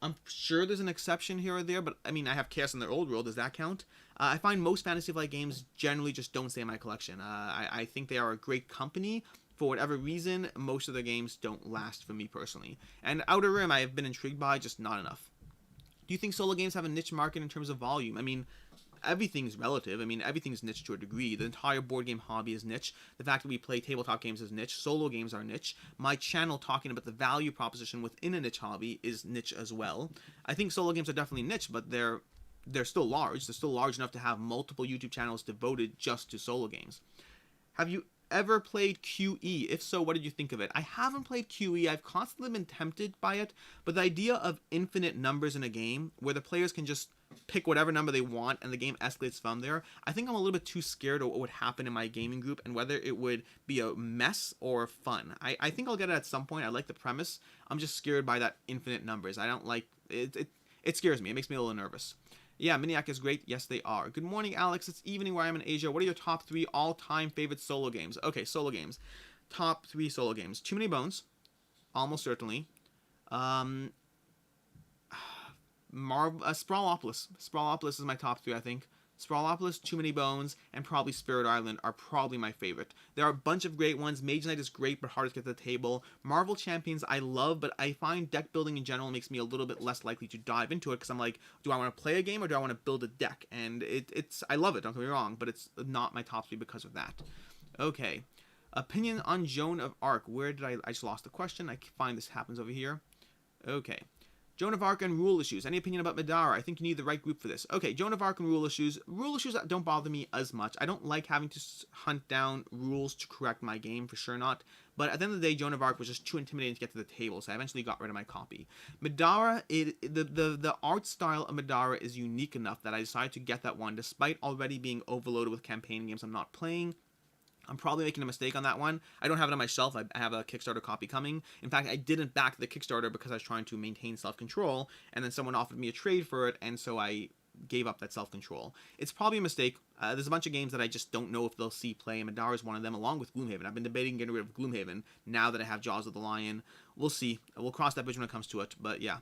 I'm sure there's an exception here or there, but I mean, I have Chaos in the Old World. Does that count? I find most Fantasy Flight games generally just don't stay in my collection. I think they are a great company. For whatever reason, most of their games don't last for me personally. And Outer Rim, I have been intrigued by, just not enough. Do you think solo games have a niche market in terms of volume? I mean, everything's relative. I mean, everything's niche to a degree. The entire board game hobby is niche. The fact that we play tabletop games is niche. Solo games are niche. My channel talking about the value proposition within a niche hobby is niche as well. I think solo games are definitely niche, but they're still large. They're still large enough to have multiple YouTube channels devoted just to solo games. Have you ever played QE? If so, what did you think of it? I haven't played QE. I've constantly been tempted by it, but the idea of infinite numbers in a game where the players can just pick whatever number they want and the game escalates from there, I think I'm a little bit too scared of what would happen in my gaming group and whether it would be a mess or fun. I think I'll get it at some point. I like the premise. I'm just scared by that infinite numbers. I don't like it. It scares me. It makes me a little nervous. Yeah, Miniac is great. Yes, they are. Good morning, Alex. It's evening where I'm in Asia. What are your top 3 all-time favorite solo games? Okay, solo games. Top 3 solo games. Too Many Bones. Almost certainly. Sprawlopolis. Sprawlopolis is my top 3, I think. Sprawlopolis, Too Many Bones, and probably Spirit Island are probably my favorite. There are a bunch of great ones. Mage Knight is great, but hard to get to the table. Marvel Champions I love, but I find deck building in general makes me a little bit less likely to dive into it, because I'm like, do I want to play a game or do I want to build a deck? And I love it, don't get me wrong, but it's not my top 3 because of that. Okay. Opinion on Joan of Arc. Where did I just lost the question. I find this happens over here. Okay. Joan of Arc and rule issues. Any opinion about Madara? I think you need the right group for this. Okay, Joan of Arc and rule issues. Rule issues don't bother me as much. I don't like having to hunt down rules to correct my game, for sure not. But at the end of the day, Joan of Arc was just too intimidating to get to the table, so I eventually got rid of my copy. Madara, the art style of Madara is unique enough that I decided to get that one, despite already being overloaded with campaign games I'm not playing. I'm probably making a mistake on that one. I don't have it on my shelf. I have a Kickstarter copy coming. In fact, I didn't back the Kickstarter because I was trying to maintain self-control, and then someone offered me a trade for it, and so I gave up that self-control. It's probably a mistake. There's a bunch of games that I just don't know if they'll see play, and Madara is one of them, along with Gloomhaven. I've been debating getting rid of Gloomhaven now that I have Jaws of the Lion. We'll see. We'll cross that bridge when it comes to it, but yeah.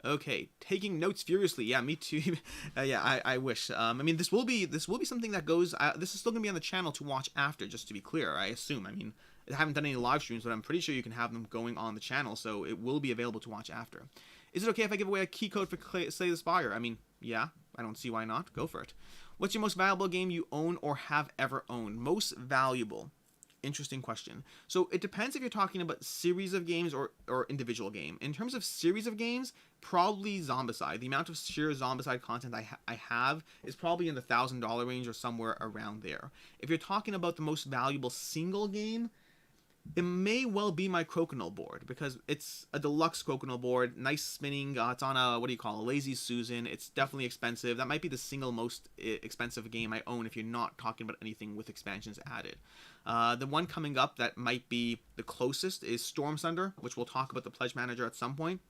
Okay, taking notes furiously. Yeah, me too. Yeah, I wish. I mean, this will be something that goes. This is still gonna be on the channel to watch after, just to be clear. I assume. I mean, I haven't done any live streams, but I'm pretty sure you can have them going on the channel, so it will be available to watch after. Is it okay if I give away a key code for Slay the Spire? I mean, yeah. I don't see why not. Go for it. What's your most valuable game you own or have ever owned? Most valuable. Interesting question. So it depends if you're talking about series of games or individual game. In terms of series of games, probably Zombicide. The amount of sheer Zombicide content I have is probably in the $1,000 range or somewhere around there. If you're talking about the most valuable single game, it may well be my Crokinole board, because it's a deluxe Crokinole board, nice spinning, it's on a, Lazy Susan. It's definitely expensive. That might be the single most expensive game I own if you're not talking about anything with expansions added. The one coming up that might be the closest is Storm Thunder, which we'll talk about the Pledge Manager at some point,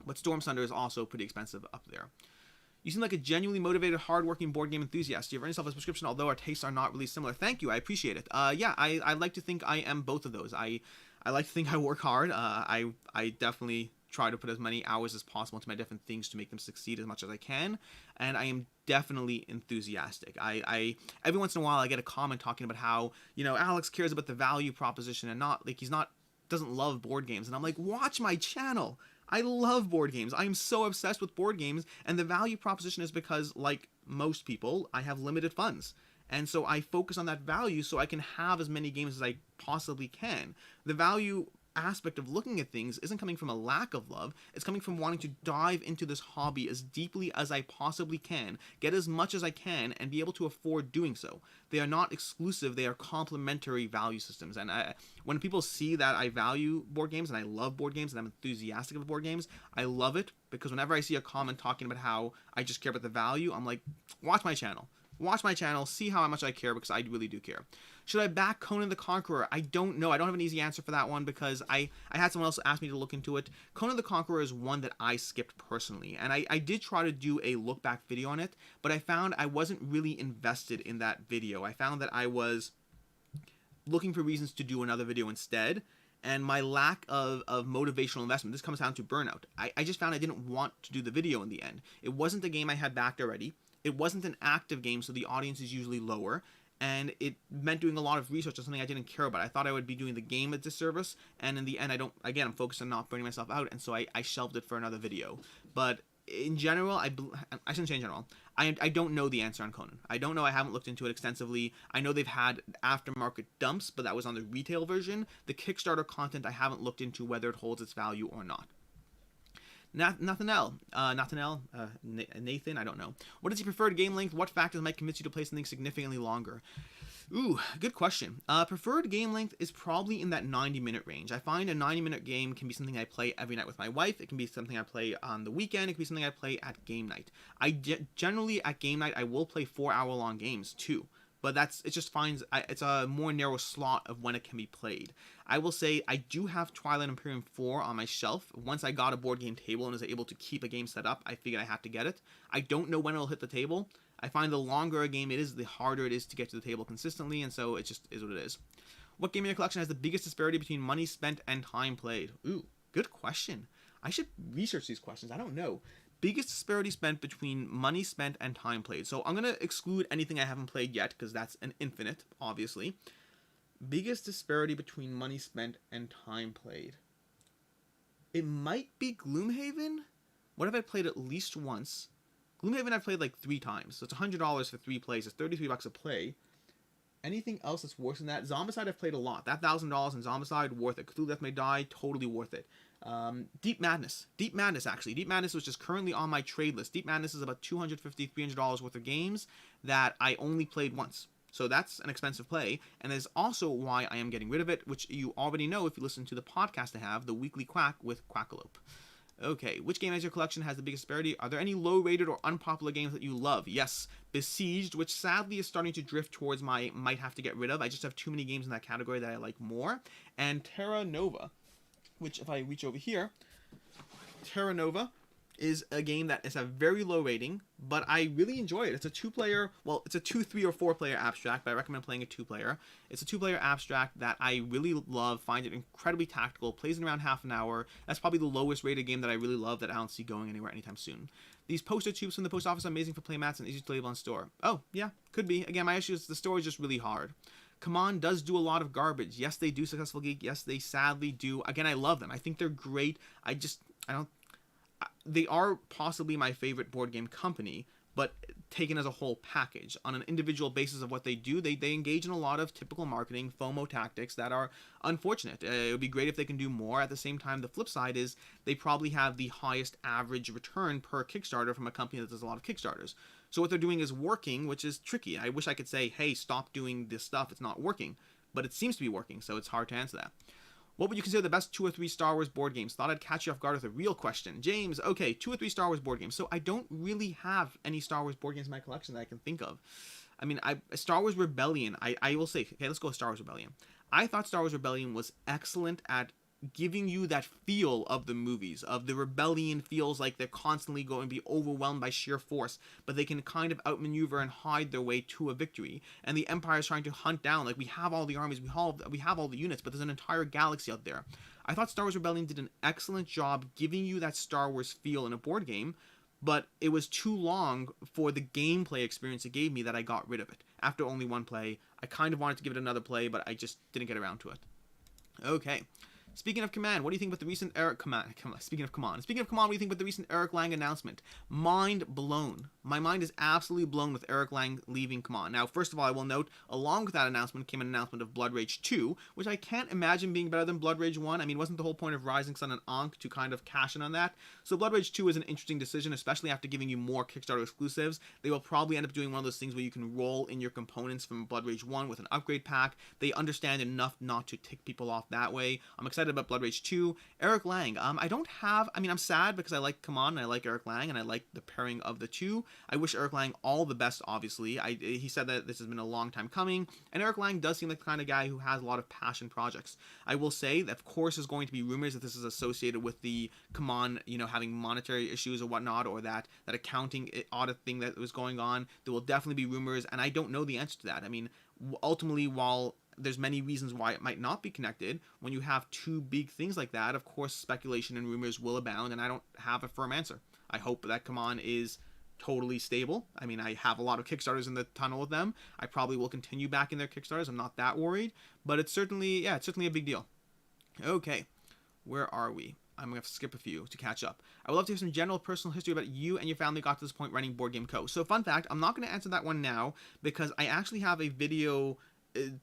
but Storm Thunder is also pretty expensive up there. You seem like a genuinely motivated, hardworking board game enthusiast. You have earned yourself a subscription, although our tastes are not really similar. Thank you, I appreciate it. Yeah, I like to think I am both of those. I like to think I work hard. I definitely try to put as many hours as possible into my different things to make them succeed as much as I can, and I am definitely enthusiastic. I every once in a while I get a comment talking about how, Alex cares about the value proposition and not, like, doesn't love board games, and I'm like, watch my channel. I love board games. I am so obsessed with board games, and the value proposition is because, like most people, I have limited funds. And so I focus on that value so I can have as many games as I possibly can. The value aspect of looking at things isn't coming from a lack of love, it's coming from wanting to dive into this hobby as deeply as I possibly can, get as much as I can, and be able to afford doing so. They are not exclusive, they are complementary value systems. And when people see that I value board games and I love board games and I'm enthusiastic about board games, I love it, because whenever I see a comment talking about how I just care about the value, I'm like, watch my channel. Watch my channel, see how much I care, because I really do care. Should I back Conan the Conqueror? I don't know. I don't have an easy answer for that one, because I had someone else ask me to look into it. Conan the Conqueror is one that I skipped personally, and I did try to do a look back video on it, but I found I wasn't really invested in that video. I found that I was looking for reasons to do another video instead, and my lack of motivational investment, this comes down to burnout. I just found I didn't want to do the video in the end. It wasn't a game I had backed already. It wasn't an active game, so the audience is usually lower, and it meant doing a lot of research on something I didn't care about. I thought I would be doing the game a disservice, and in the end, I'm focused on not burning myself out, and so I shelved it for another video. But in general, I shouldn't say in general, I don't know the answer on Conan. I don't know, I haven't looked into it extensively. I know they've had aftermarket dumps, but that was on the retail version. The Kickstarter content, I haven't looked into whether it holds its value or not. Nathaniel, Nathan, I don't know. What is your preferred game length? What factors might convince you to play something significantly longer? Ooh, good question. Preferred game length is probably in that 90-minute range. I find a 90-minute game can be something I play every night with my wife. It can be something I play on the weekend. It can be something I play at game night. Generally, at game night, I will play 4-hour-long games, too. But it's a more narrow slot of when it can be played. I will say I do have Twilight Imperium 4 on my shelf. Once I got a board game table and was able to keep a game set up, I figured I have to get it. I don't know when it'll hit the table. I find the longer a game it is, the harder it is to get to the table consistently, and so it just is what it is. What game in your collection has the biggest disparity between money spent and time played? Ooh, good question. I should research these questions. I don't know. Biggest disparity spent between money spent and time played. So I'm going to exclude anything I haven't played yet, because that's an infinite, obviously. Biggest disparity between money spent and time played. It might be Gloomhaven. What have I played at least once? Gloomhaven I've played like 3 times. So it's $100 for 3 plays. It's $33 a play. Anything else that's worse than that? Zombicide I've played a lot. That $1,000 in Zombicide, worth it. Cthulhu Death May Die, totally worth it. Deep Madness, actually. Deep Madness, which is currently on my trade list. Deep Madness is about $250, $300 worth of games that I only played once. So that's an expensive play, and that is also why I am getting rid of it, which you already know if you listen to the podcast I have, The Weekly Quack with Quackalope. Okay, which game as your collection has the biggest disparity? Are there any low-rated or unpopular games that you love? Yes, Besieged, which sadly is starting to drift towards my might have to get rid of. I just have too many games in that category that I like more. And Terra Nova, which if I reach over here, Terra Nova is a game that is a very low rating, but I really enjoy it. It's a 2-player, well, it's a 2, 3, or 4-player abstract, but I recommend playing a 2-player. It's a 2-player abstract that I really love, find it incredibly tactical, plays in around half an hour. That's probably the lowest rated game that I really love that I don't see going anywhere anytime soon. These poster tubes from the post office are amazing for playmats and easy to label on store. Oh, yeah, could be. Again, my issue is the store is just really hard. CMON does do a lot of garbage. Yes, they do, Successful Geek. Yes, they sadly do. Again, I love them. I think they're great. They are possibly my favorite board game company, but taken as a whole package. On an individual basis of what they do, they engage in a lot of typical marketing, FOMO tactics that are unfortunate. It would be great if they can do more. At the same time, the flip side is they probably have the highest average return per Kickstarter from a company that does a lot of Kickstarters. So what they're doing is working, which is tricky. I wish I could say, hey, stop doing this stuff. It's not working. But it seems to be working, so it's hard to answer that. What would you consider the best 2 or 3 Star Wars board games? Thought I'd catch you off guard with a real question. James, okay, 2 or 3 Star Wars board games. So I don't really have any Star Wars board games in my collection that I can think of. I mean, Star Wars Rebellion, I will say, okay, let's go with Star Wars Rebellion. I thought Star Wars Rebellion was excellent at giving you that feel of the movies, of the rebellion feels like they're constantly going to be overwhelmed by sheer force, but they can kind of outmaneuver and hide their way to a victory. And the Empire is trying to hunt down, like, we have all the armies, we have all the units, but there's an entire galaxy out there. I thought Star Wars Rebellion did an excellent job giving you that Star Wars feel in a board game, but it was too long for the gameplay experience it gave me that I got rid of it. After only 1 play, I kind of wanted to give it another play, but I just didn't get around to it. Okay. Speaking of Command, what do you think about the recent Eric Command? Speaking of Command, what do you think about the recent Eric Lang announcement? Mind blown. My mind is absolutely blown with Eric Lang leaving Command. Now, first of all, I will note, along with that announcement came an announcement of Blood Rage 2, which I can't imagine being better than Blood Rage 1. I mean, wasn't the whole point of Rising Sun and Ankh to kind of cash in on that? So Blood Rage 2 is an interesting decision, especially after giving you more Kickstarter exclusives. They will probably end up doing one of those things where you can roll in your components from Blood Rage 1 with an upgrade pack. They understand enough not to tick people off that way. I'm excited about Blood Rage 2. Eric Lang, I'm sad because I like Command and I like Eric Lang and I like the pairing of the two. I wish Eric Lang all the best, obviously. He said that this has been a long time coming, and Eric Lang does seem like the kind of guy who has a lot of passion projects. I will say that, of course, there's going to be rumors that this is associated with the Command, having monetary issues or whatnot, or that accounting audit thing that was going on. There will definitely be rumors, and I don't know the answer to that. I mean, ultimately, while there's many reasons why it might not be connected, when you have two big things like that, of course, speculation and rumors will abound, and I don't have a firm answer. I hope that Command is totally stable. I mean, I have a lot of Kickstarters in the tunnel with them. I probably will continue backing their Kickstarters. I'm not that worried, but it's certainly a big deal. Okay, where are we? I'm going to have to skip a few to catch up. I would love to hear some general personal history about you and your family got to this point running BoardGameCo. So, fun fact, I'm not going to answer that one now because I actually have a video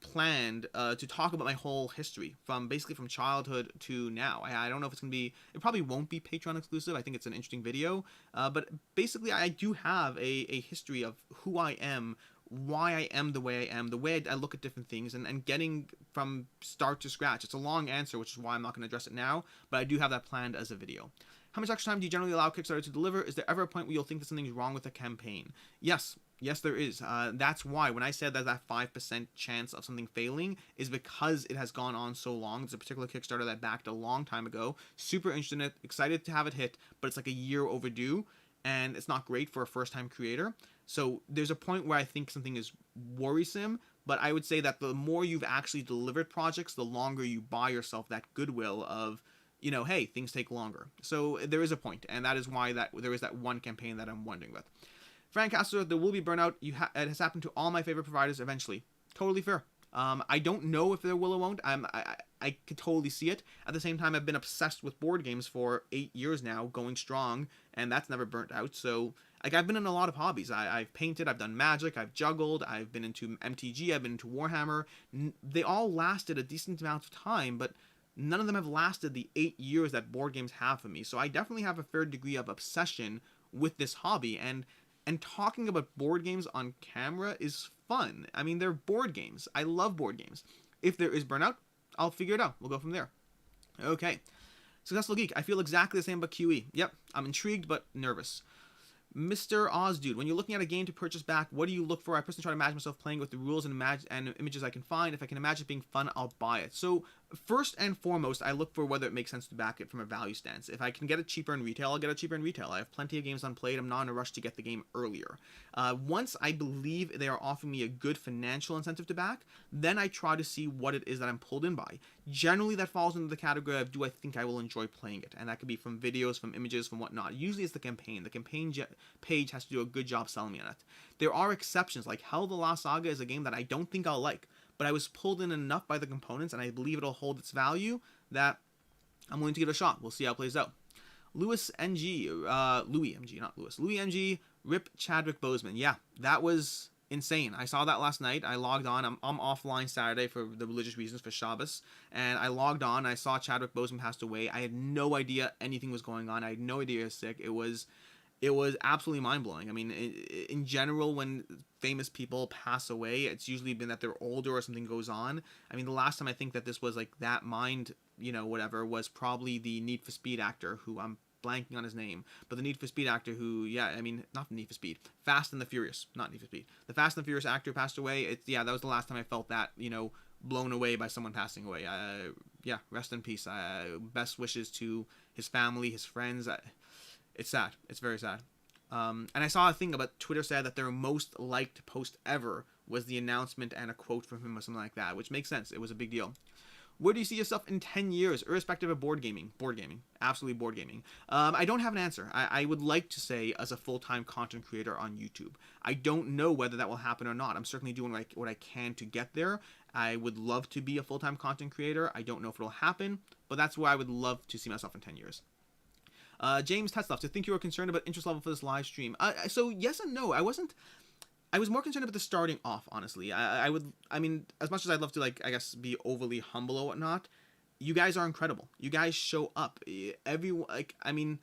planned to talk about my whole history from childhood to now. I don't know if it's going to be, it probably won't be Patreon exclusive. I think it's an interesting video, but basically I do have a history of who I am, why I am the way I am, the way I look at different things, and getting from start to scratch. It's a long answer, which is why I'm not going to address it now, but I do have that planned as a video. How much extra time do you generally allow Kickstarter to deliver? Is there ever a point where you'll think that something's wrong with the campaign? Yes, there is. That's why when I said that 5% chance of something failing is because it has gone on so long. It's a particular Kickstarter that backed a long time ago. Super interested in it, excited to have it hit, but it's like a year overdue, and it's not great for a first-time creator. So there's a point where I think something is worrisome, but I would say that the more you've actually delivered projects, the longer you buy yourself that goodwill of, hey, things take longer. So there is a point, and that is why there is that one campaign that I'm wondering about. Frank Castro, there will be burnout. It has happened to all my favorite providers eventually. Totally fair. I don't know if there will or won't. I could totally see it. At the same time, I've been obsessed with board games for 8 years now, going strong, and that's never burnt out. So, I've been in a lot of hobbies. I've painted, I've done Magic, I've juggled, I've been into MTG, I've been into Warhammer. They all lasted a decent amount of time, but none of them have lasted the 8 years that board games have for me. So I definitely have a fair degree of obsession with this hobby, and talking about board games on camera is fun. I mean, they're board games. I love board games. If there is burnout, I'll figure it out. We'll go from there. Okay. Successful Geek. I feel exactly the same about QE. Yep. I'm intrigued but nervous. Mr. Ozdude, when you're looking at a game to purchase back, what do you look for? I personally try to imagine myself playing with the rules and images I can find. If I can imagine it being fun, I'll buy it. So first and foremost, I look for whether it makes sense to back it from a value stance. If I can get it cheaper in retail, I'll get it cheaper in retail. I have plenty of games unplayed. I'm not in a rush to get the game earlier. Once I believe they are offering me a good financial incentive to back, then I try to see what it is that I'm pulled in by. Generally, that falls into the category of, do I think I will enjoy playing it? And that could be from videos, from images, from whatnot. Usually it's the campaign. The campaign page has to do a good job selling me on it. There are exceptions, like Hell the Last Saga is a game that I don't think I'll like, but I was pulled in enough by the components, and I believe it'll hold its value, that I'm willing to give it a shot. We'll see how it plays out. Louis MG, rip Chadwick Boseman. Yeah, that was insane. I saw that last night. I logged on. I'm offline Saturday for the religious reasons, for Shabbos, and I logged on. I saw Chadwick Boseman passed away. I had no idea anything was going on. I had no idea he was sick. It was absolutely mind-blowing. I mean, in general, when famous people pass away, it's usually been that they're older or something goes on. I mean, the last time I think that this was like that was probably the Need for Speed actor, who I'm blanking on his name, but the Need for Speed actor who, not Need for Speed, Fast and the Furious, not Need for Speed. The Fast and the Furious actor passed away. That was the last time I felt that, blown away by someone passing away. Rest in peace. Best wishes to his family, his friends. It's sad. It's very sad. And I saw a thing about Twitter said that their most liked post ever was the announcement and a quote from him or something like that, which makes sense. It was a big deal. Where do you see yourself in 10 years, irrespective of board gaming? Board gaming. Absolutely board gaming. I don't have an answer. I would like to say as a full-time content creator on YouTube. I don't know whether that will happen or not. I'm certainly doing what I can to get there. I would love to be a full-time content creator. I don't know if it'll happen, but but that's where I would love to see myself in 10 years. James Tetzloff, to think you were concerned about interest level for this live stream. So yes and no. I wasn't. I was more concerned about the starting off, honestly. I mean, as much as I'd love to, like, I guess, be overly humble or whatnot, you guys are incredible. You guys show up. Everyone, like, I mean,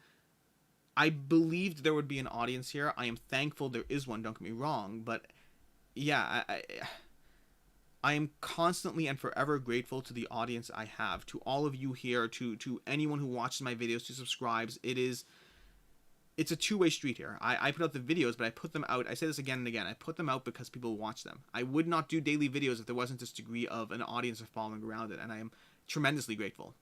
I believed there would be an audience here. I am thankful there is one, don't get me wrong, but yeah, I am constantly and forever grateful to the audience I have, to all of you here, to anyone who watches my videos, to subscribes. It's a two-way street here. I put out the videos, but I put them out. I say this again and again. I put them out because people watch them. I would not do daily videos if there wasn't this degree of an audience following around it, and I am tremendously grateful.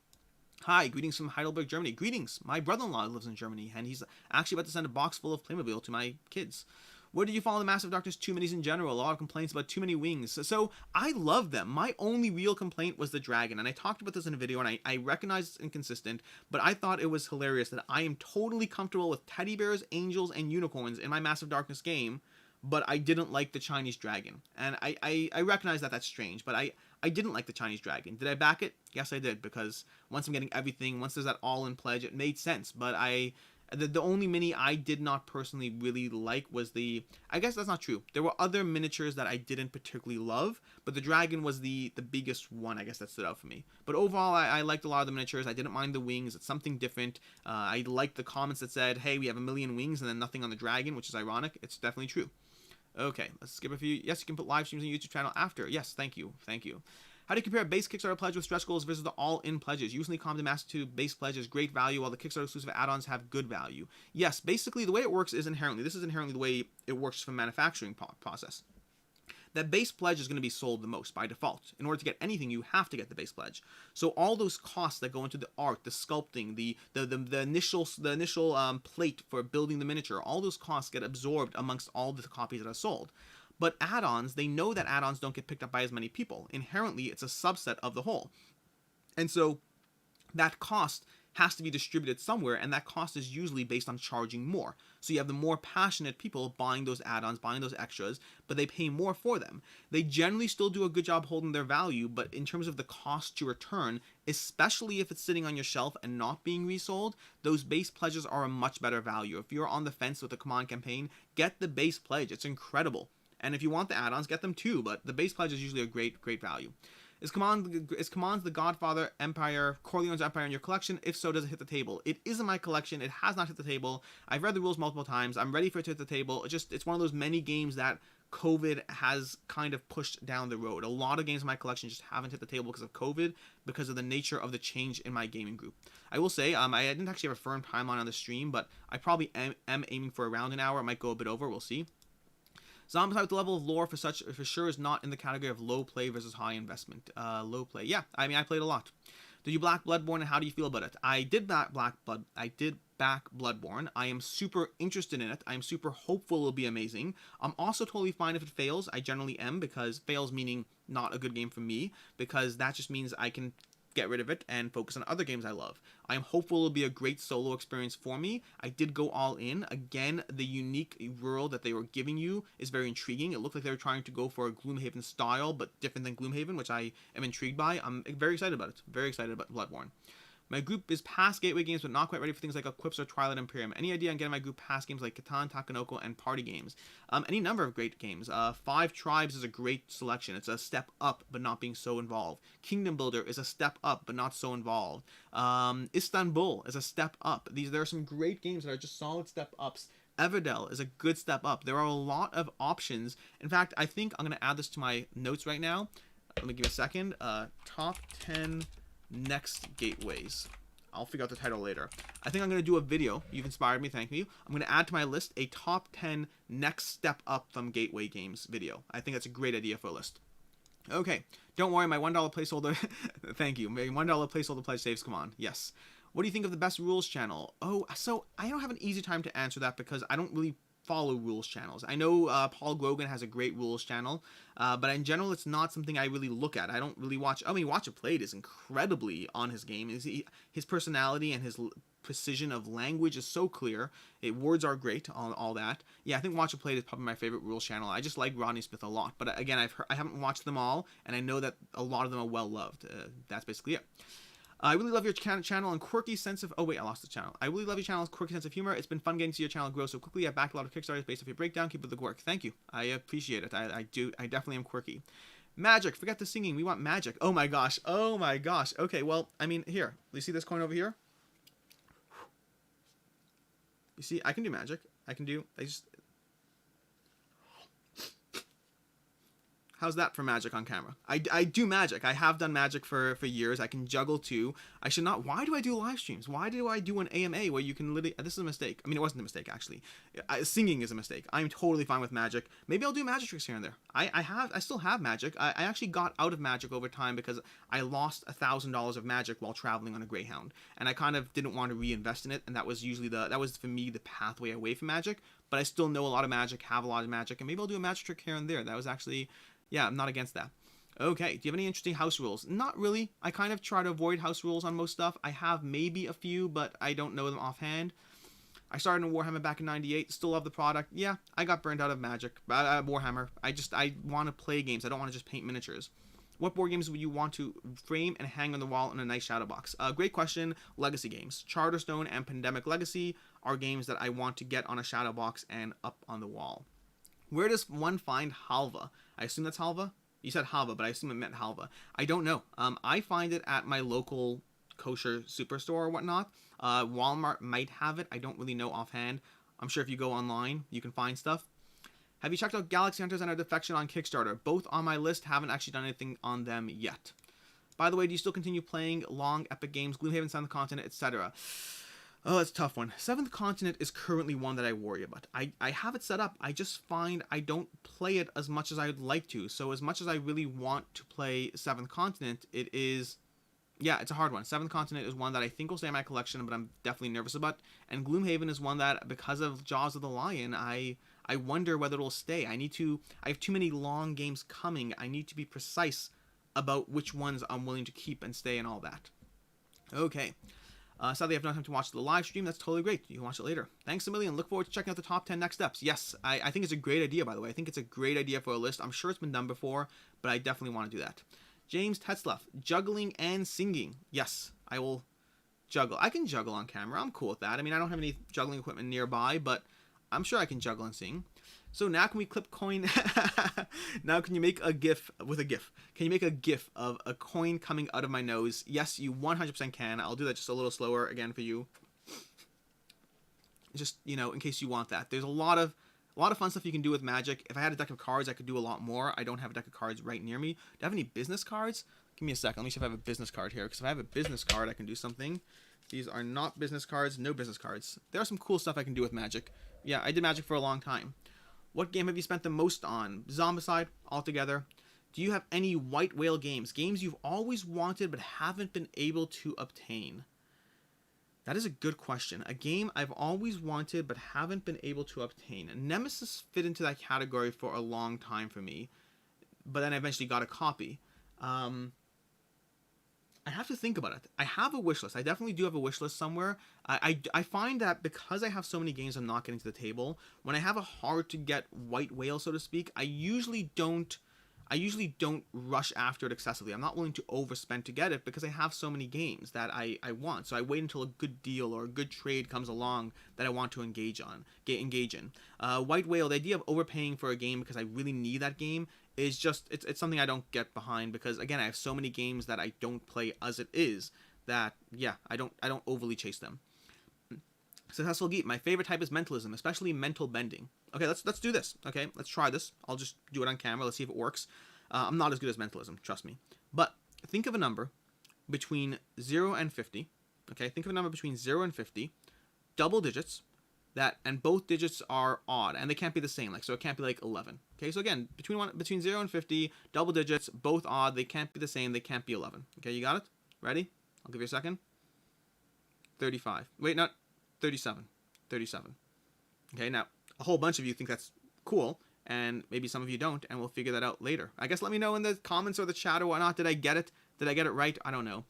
Hi, greetings from Heidelberg, Germany. Greetings. My brother-in-law lives in Germany, and he's actually about to send a box full of Playmobil to my kids. Where did you follow the Massive Darkness 2 minis in general? A lot of complaints about too many wings. So I love them. My only real complaint was the dragon. And I talked about this in a video, and I recognize it's inconsistent, but I thought it was hilarious that I am totally comfortable with teddy bears, angels, and unicorns in my Massive Darkness game, but I didn't like the Chinese dragon. And I recognize that that's strange, but I didn't like the Chinese dragon. Did I back it? Yes, I did, because once I'm getting everything, once there's that all-in pledge, it made sense. But the only mini I did not personally really like was I guess that's not true. There were other miniatures that I didn't particularly love, but the dragon was the biggest one, I guess, that stood out for me. But overall, I liked a lot of the miniatures. I didn't mind the wings. It's something different. I liked the comments that said, hey, we have 1 million wings and then nothing on the dragon, which is ironic. It's definitely true. Okay, let's skip a few. Yes, you can put live streams on YouTube channel after. Yes, thank you. Thank you. How do you compare a base Kickstarter pledge with stretch goals versus the all-in pledges? Usually Common Master 2 base pledge is great value, while the Kickstarter exclusive add-ons have good value. Yes, basically the way it works is inherently, this is inherently the way it works from manufacturing process. That base pledge is going to be sold the most by default. In order to get anything, you have to get the base pledge. So all those costs that go into the art, the sculpting, the initial plate for building the miniature, all those costs get absorbed amongst all the copies that are sold. But add-ons, they know that add-ons don't get picked up by as many people. Inherently, it's a subset of the whole. And so that cost has to be distributed somewhere, and that cost is usually based on charging more. So you have the more passionate people buying those add-ons, buying those extras, but they pay more for them. They generally still do a good job holding their value, but in terms of the cost to return, especially if it's sitting on your shelf and not being resold, those base pledges are a much better value. If you're on the fence with the Command campaign, get the base pledge. It's incredible. And if you want the add-ons, get them too, but the base pledge is usually a great value. Is Command's The Godfather Empire, Corleone's Empire in your collection? If so, does it hit the table? It is in my collection. It has not hit the table. I've read the rules multiple times. I'm ready for it to hit the table. It's one of those many games that COVID has kind of pushed down the road. A lot of games in my collection just haven't hit the table because of COVID, because of the nature of the change in my gaming group. I will say, I didn't actually have a firm timeline on the stream, but I probably am aiming for around an hour. I might go a bit over. We'll see. Zombicide with the level of lore for sure is not in the category of low play versus high investment. Low play. Yeah, I mean, I played a lot. Did you back Bloodborne, and how do you feel about it? I did back Bloodborne. I am super interested in it. I am super hopeful it'll be amazing. I'm also totally fine if it fails. I generally am, because fails meaning not a good game for me, because that just means I can get rid of it and focus on other games I love. I am hopeful it'll be a great solo experience for me. I did go all in. Again, the unique world that they were giving you is very intriguing. It looked like they were trying to go for a Gloomhaven style, but different than Gloomhaven, which I am intrigued by. I'm very excited about it. Very excited about Bloodborne. My group is past Gateway games, but not quite ready for things like Eclipse or Twilight Imperium. Any idea on getting my group past games like Catan, Takenoko, and party games? Any number of great games. Five Tribes is a great selection. It's a step up, but not being so involved. Kingdom Builder is a step up, but not so involved. Istanbul is a step up. There are some great games that are just solid step ups. Everdell is a good step up. There are a lot of options. In fact, I think I'm going to add this to my notes right now. Let me give it a second. Top 10 next gateways. I'll figure out the title later. I think I'm going to do a video. You've inspired me, thank you. I'm going to add to my list a top 10 next step up from gateway games video. I think that's a great idea for a list. Okay, don't worry, my $1 placeholder, thank you, my $1 placeholder pledge saves, come on, yes. What do you think of the best rules channel? Oh, so I don't have an easy time to answer that because I don't really follow rules channels. I know Paul Grogan has a great rules channel, but in general, it's not something I really look at. I don't really watch. I mean, Watch It Played is incredibly on his game. His personality and his precision of language is so clear. Words are great, all that. Yeah, I think Watch It Played is probably my favorite rules channel. I just like Rodney Smith a lot. But again, I haven't watched them all, and I know that a lot of them are well loved. That's basically it. I really love your channel and quirky sense of... Oh, wait, I lost the channel. I really love your channel's quirky sense of humor. It's been fun getting to see your channel grow so quickly. I backed a lot of Kickstarters based off your breakdown. Keep up the good work. Thank you. I appreciate it. I do. I definitely am quirky. Magic. Forget the singing. We want magic. Oh, my gosh. Oh, my gosh. Okay, well, I mean, here. You see this coin over here? You see, I can do magic. I can do... How's that for magic on camera? I do magic. I have done magic for years. I can juggle too. I should not... Why do I do live streams? Why do I do an AMA where you can literally... This is a mistake. I mean, it wasn't a mistake, actually. Singing is a mistake. I'm totally fine with magic. Maybe I'll do magic tricks here and there. I still have magic. I actually got out of magic over time because I lost $1,000 of magic while traveling on a Greyhound. And I kind of didn't want to reinvest in it. And that was usually that was, for me, the pathway away from magic. But I still know a lot of magic, have a lot of magic. And maybe I'll do a magic trick here and there. That was actually... Yeah, I'm not against that. Okay, do you have any interesting house rules? Not really. I kind of try to avoid house rules on most stuff. I have maybe a few, but I don't know them offhand. I started in Warhammer back in '98. Still love the product. Yeah, I got burned out of Magic. Warhammer. I want to play games. I don't want to just paint miniatures. What board games would you want to frame and hang on the wall in a nice shadow box? Great question. Legacy games. Charterstone and Pandemic Legacy are games that I want to get on a shadow box and up on the wall. Where does one find halva? I assume that's halva? You said halva, but I assume it meant halva. I don't know. I find it at my local kosher superstore or whatnot. Walmart might have it. I don't really know offhand. I'm sure if you go online, you can find stuff. Have you checked out Galaxy Hunters and our Defection on Kickstarter? Both on my list. Haven't actually done anything on them yet. By the way, do you still continue playing long epic games, Gloomhaven, Seventh Continent, etc.? Oh, that's a tough one. Seventh Continent is currently one that I worry about. I have it set up. I just find I don't play it as much as I would like to. So as much as I really want to play Seventh Continent, it is... Yeah, it's a hard one. Seventh Continent is one that I think will stay in my collection, but I'm definitely nervous about. And Gloomhaven is one that, because of Jaws of the Lion, I wonder whether it will stay. I have too many long games coming. I need to be precise about which ones I'm willing to keep and stay and all that. Okay. Sadly, I have no time to watch the live stream. That's totally great. You can watch it later. Thanks a million. Look forward to checking out the top 10 next steps. Yes, I think it's a great idea, by the way. I think it's a great idea for a list. I'm sure it's been done before, but I definitely want to do that. James Tetzlaff, juggling and singing. Yes, I will juggle. I can juggle on camera. I'm cool with that. I mean, I don't have any juggling equipment nearby, but I'm sure I can juggle and sing. So now can we clip coin? Now can you make a GIF with a GIF? Can you make a GIF of a coin coming out of my nose? Yes, you 100% can. I'll do that just a little slower again for you. Just, you know, in case you want that. There's a lot of fun stuff you can do with Magic. If I had a deck of cards, I could do a lot more. I don't have a deck of cards right near me. Do I have any business cards? Give me a second. Let me see if I have a business card here. Because if I have a business card, I can do something. These are not business cards. No business cards. There are some cool stuff I can do with Magic. Yeah, I did Magic for a long time. What game have you spent the most on? Zombicide, altogether. Do you have any white whale games? Games you've always wanted but haven't been able to obtain? That is a good question. A game I've always wanted but haven't been able to obtain. Nemesis fit into that category for a long time for me, but then I eventually got a copy. I have to think about it. I have a wish list. I definitely do have a wish list somewhere. I find that because I have so many games I'm not getting to the table, when I have a hard to get white whale, so to speak, I usually don't rush after it excessively. I'm not willing to overspend to get it because I have so many games that I want. So I wait until a good deal or a good trade comes along that I want to engage in. White whale, the idea of overpaying for a game because I really need that game is just, it's something I don't get behind because, again, I have so many games that I don't play as it is that, yeah, I don't overly chase them. Successful Geek, my favorite type is mentalism, especially mental bending. Okay, let's do this. Okay, let's try this. I'll just do it on camera. Let's see if it works. I'm not as good as mentalism, trust me. But think of a number between 0 and 50. Okay, think of a number between 0 and 50, double digits, and both digits are odd, and they can't be the same. So it can't be like 11. Okay, so again, between 0 and 50, double digits, both odd, they can't be the same, they can't be 11. Okay, you got it? Ready? I'll give you a second. 35. Wait, not 37. 37. Okay, now, a whole bunch of you think that's cool, and maybe some of you don't, and we'll figure that out later. I guess let me know in the comments or the chat or whatnot. Did I get it? Did I get it right? I don't know.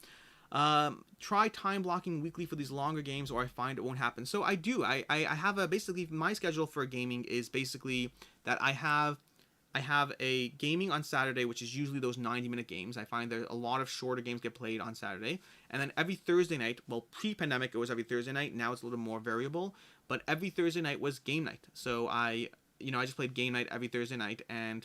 Try time blocking weekly for these longer games, or I find it won't happen. So I do. I have basically my schedule for gaming is basically that I have I have a gaming on Saturday, which is usually those 90-minute games. I find there a lot of shorter games get played on Saturday. And then every Thursday night, well, pre-pandemic, it was every Thursday night. Now it's a little more variable. But every Thursday night was game night. So I just played game night every Thursday night. And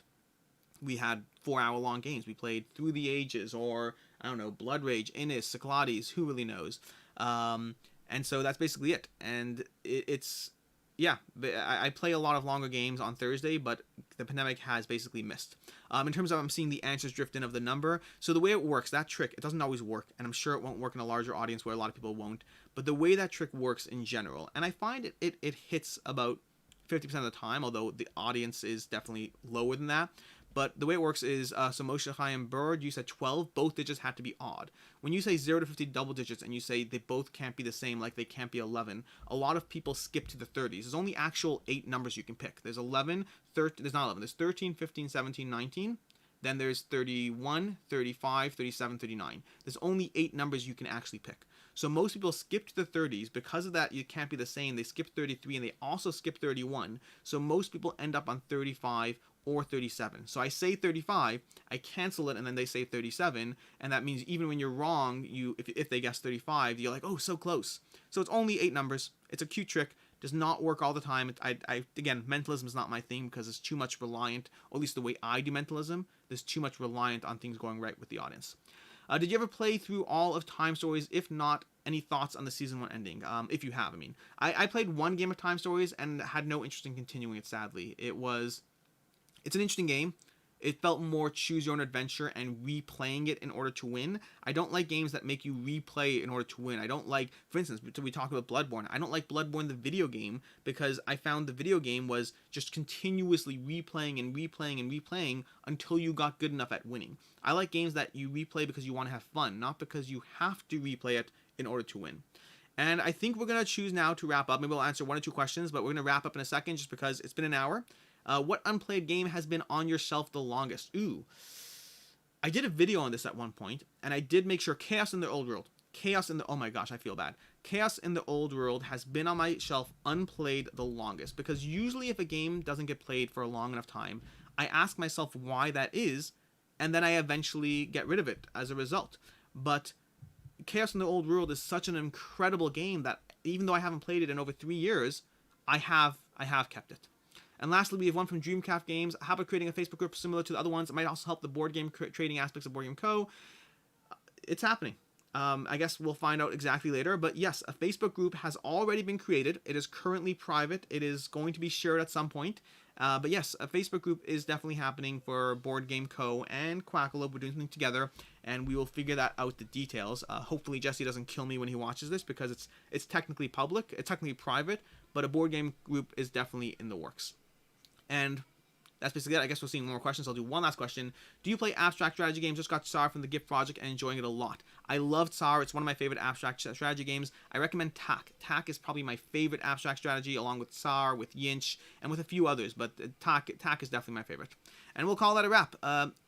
we had 4-hour-long games. We played Through the Ages, or, I don't know, Blood Rage, Innis, Cyclades, who really knows? And so that's basically it. And it's... Yeah, I play a lot of longer games on Thursday, but the pandemic has basically missed. In terms of I'm seeing the answers drift in of the number, so the way it works, that trick, it doesn't always work, and I'm sure it won't work in a larger audience where a lot of people won't, but the way that trick works in general, and I find it hits about 50% of the time, although the audience is definitely lower than that. But the way it works is, so Moshe Chaim Bird, you said 12, both digits have to be odd. When you say 0 to 50 double digits and you say they both can't be the same, like they can't be 11, a lot of people skip to the 30s. There's only actual 8 numbers you can pick. There's 11, there's not 11, there's 13, 15, 17, 19. Then there's 31, 35, 37, 39. There's only 8 numbers you can actually pick. So most people skip to the 30s. Because of that, you can't be the same. They skip 33 and they also skip 31. So most people end up on 35 or 37. So I say 35, I cancel it, and then they say 37, and that means even when you're wrong, if they guess 35, you're like, oh, so close. So it's only 8 numbers. It's a cute trick. Does not work all the time. Again, mentalism is not my thing because it's too much reliant, or at least the way I do mentalism, there's too much reliant on things going right with the audience. Did you ever play through all of Time Stories? If not, any thoughts on the season 1 ending? If you have, I mean. I played one game of Time Stories and had no interest in continuing it, sadly. It's an interesting game. It felt more choose your own adventure and replaying it in order to win. I don't like games that make you replay in order to win. I don't like, for instance, we talk about Bloodborne. I don't like Bloodborne the video game because I found the video game was just continuously replaying and replaying and replaying until you got good enough at winning. I like games that you replay because you want to have fun, not because you have to replay it in order to win. And I think we're going to choose now to wrap up. Maybe we'll answer 1 or 2 questions, but we're going to wrap up in a second just because it's been an hour. What unplayed game has been on your shelf the longest? Ooh. I did a video on this at one point, and I did make sure Chaos in the Old World. Oh my gosh, I feel bad. Chaos in the Old World has been on my shelf unplayed the longest, because usually if a game doesn't get played for a long enough time, I ask myself why that is, and then I eventually get rid of it as a result. But Chaos in the Old World is such an incredible game that even though I haven't played it in over 3 years, I have kept it. And lastly, we have one from Dreamcraft Games. How about creating a Facebook group similar to the other ones? It might also help the board game trading aspects of BoardGameCo. It's happening. I guess we'll find out exactly later. But yes, a Facebook group has already been created. It is currently private. It is going to be shared at some point. But yes, a Facebook group is definitely happening for BoardGameCo and Quackalope. We're doing something together, and we will figure that out, the details. Hopefully Jesse doesn't kill me when he watches this because it's technically public. It's technically private, but a board game group is definitely in the works. And that's basically it. I guess we'll see more questions. I'll do one last question. Do you play abstract strategy games? Just got Tsar from the Gift Project and enjoying it a lot. I love Tsar. It's one of my favorite abstract strategy games. I recommend Tak. Tak is probably my favorite abstract strategy, along with Tsar, with Yinch, and with a few others. But Tak is definitely my favorite. And we'll call that a wrap.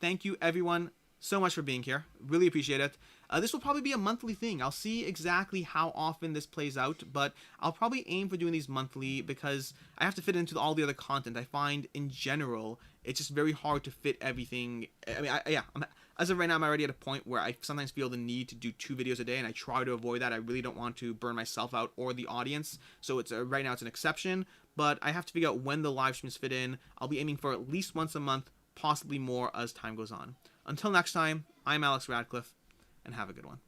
Thank you, everyone, so much for being here. Really appreciate it. This will probably be a monthly thing. I'll see exactly how often this plays out, but I'll probably aim for doing these monthly because I have to fit into all the other content. I find, in general, it's just very hard to fit everything. I mean, as of right now, I'm already at a point where I sometimes feel the need to do 2 videos a day, and I try to avoid that. I really don't want to burn myself out or the audience, so right now it's an exception, but I have to figure out when the live streams fit in. I'll be aiming for at least once a month, possibly more as time goes on. Until next time, I'm Alex Radcliffe, and have a good one.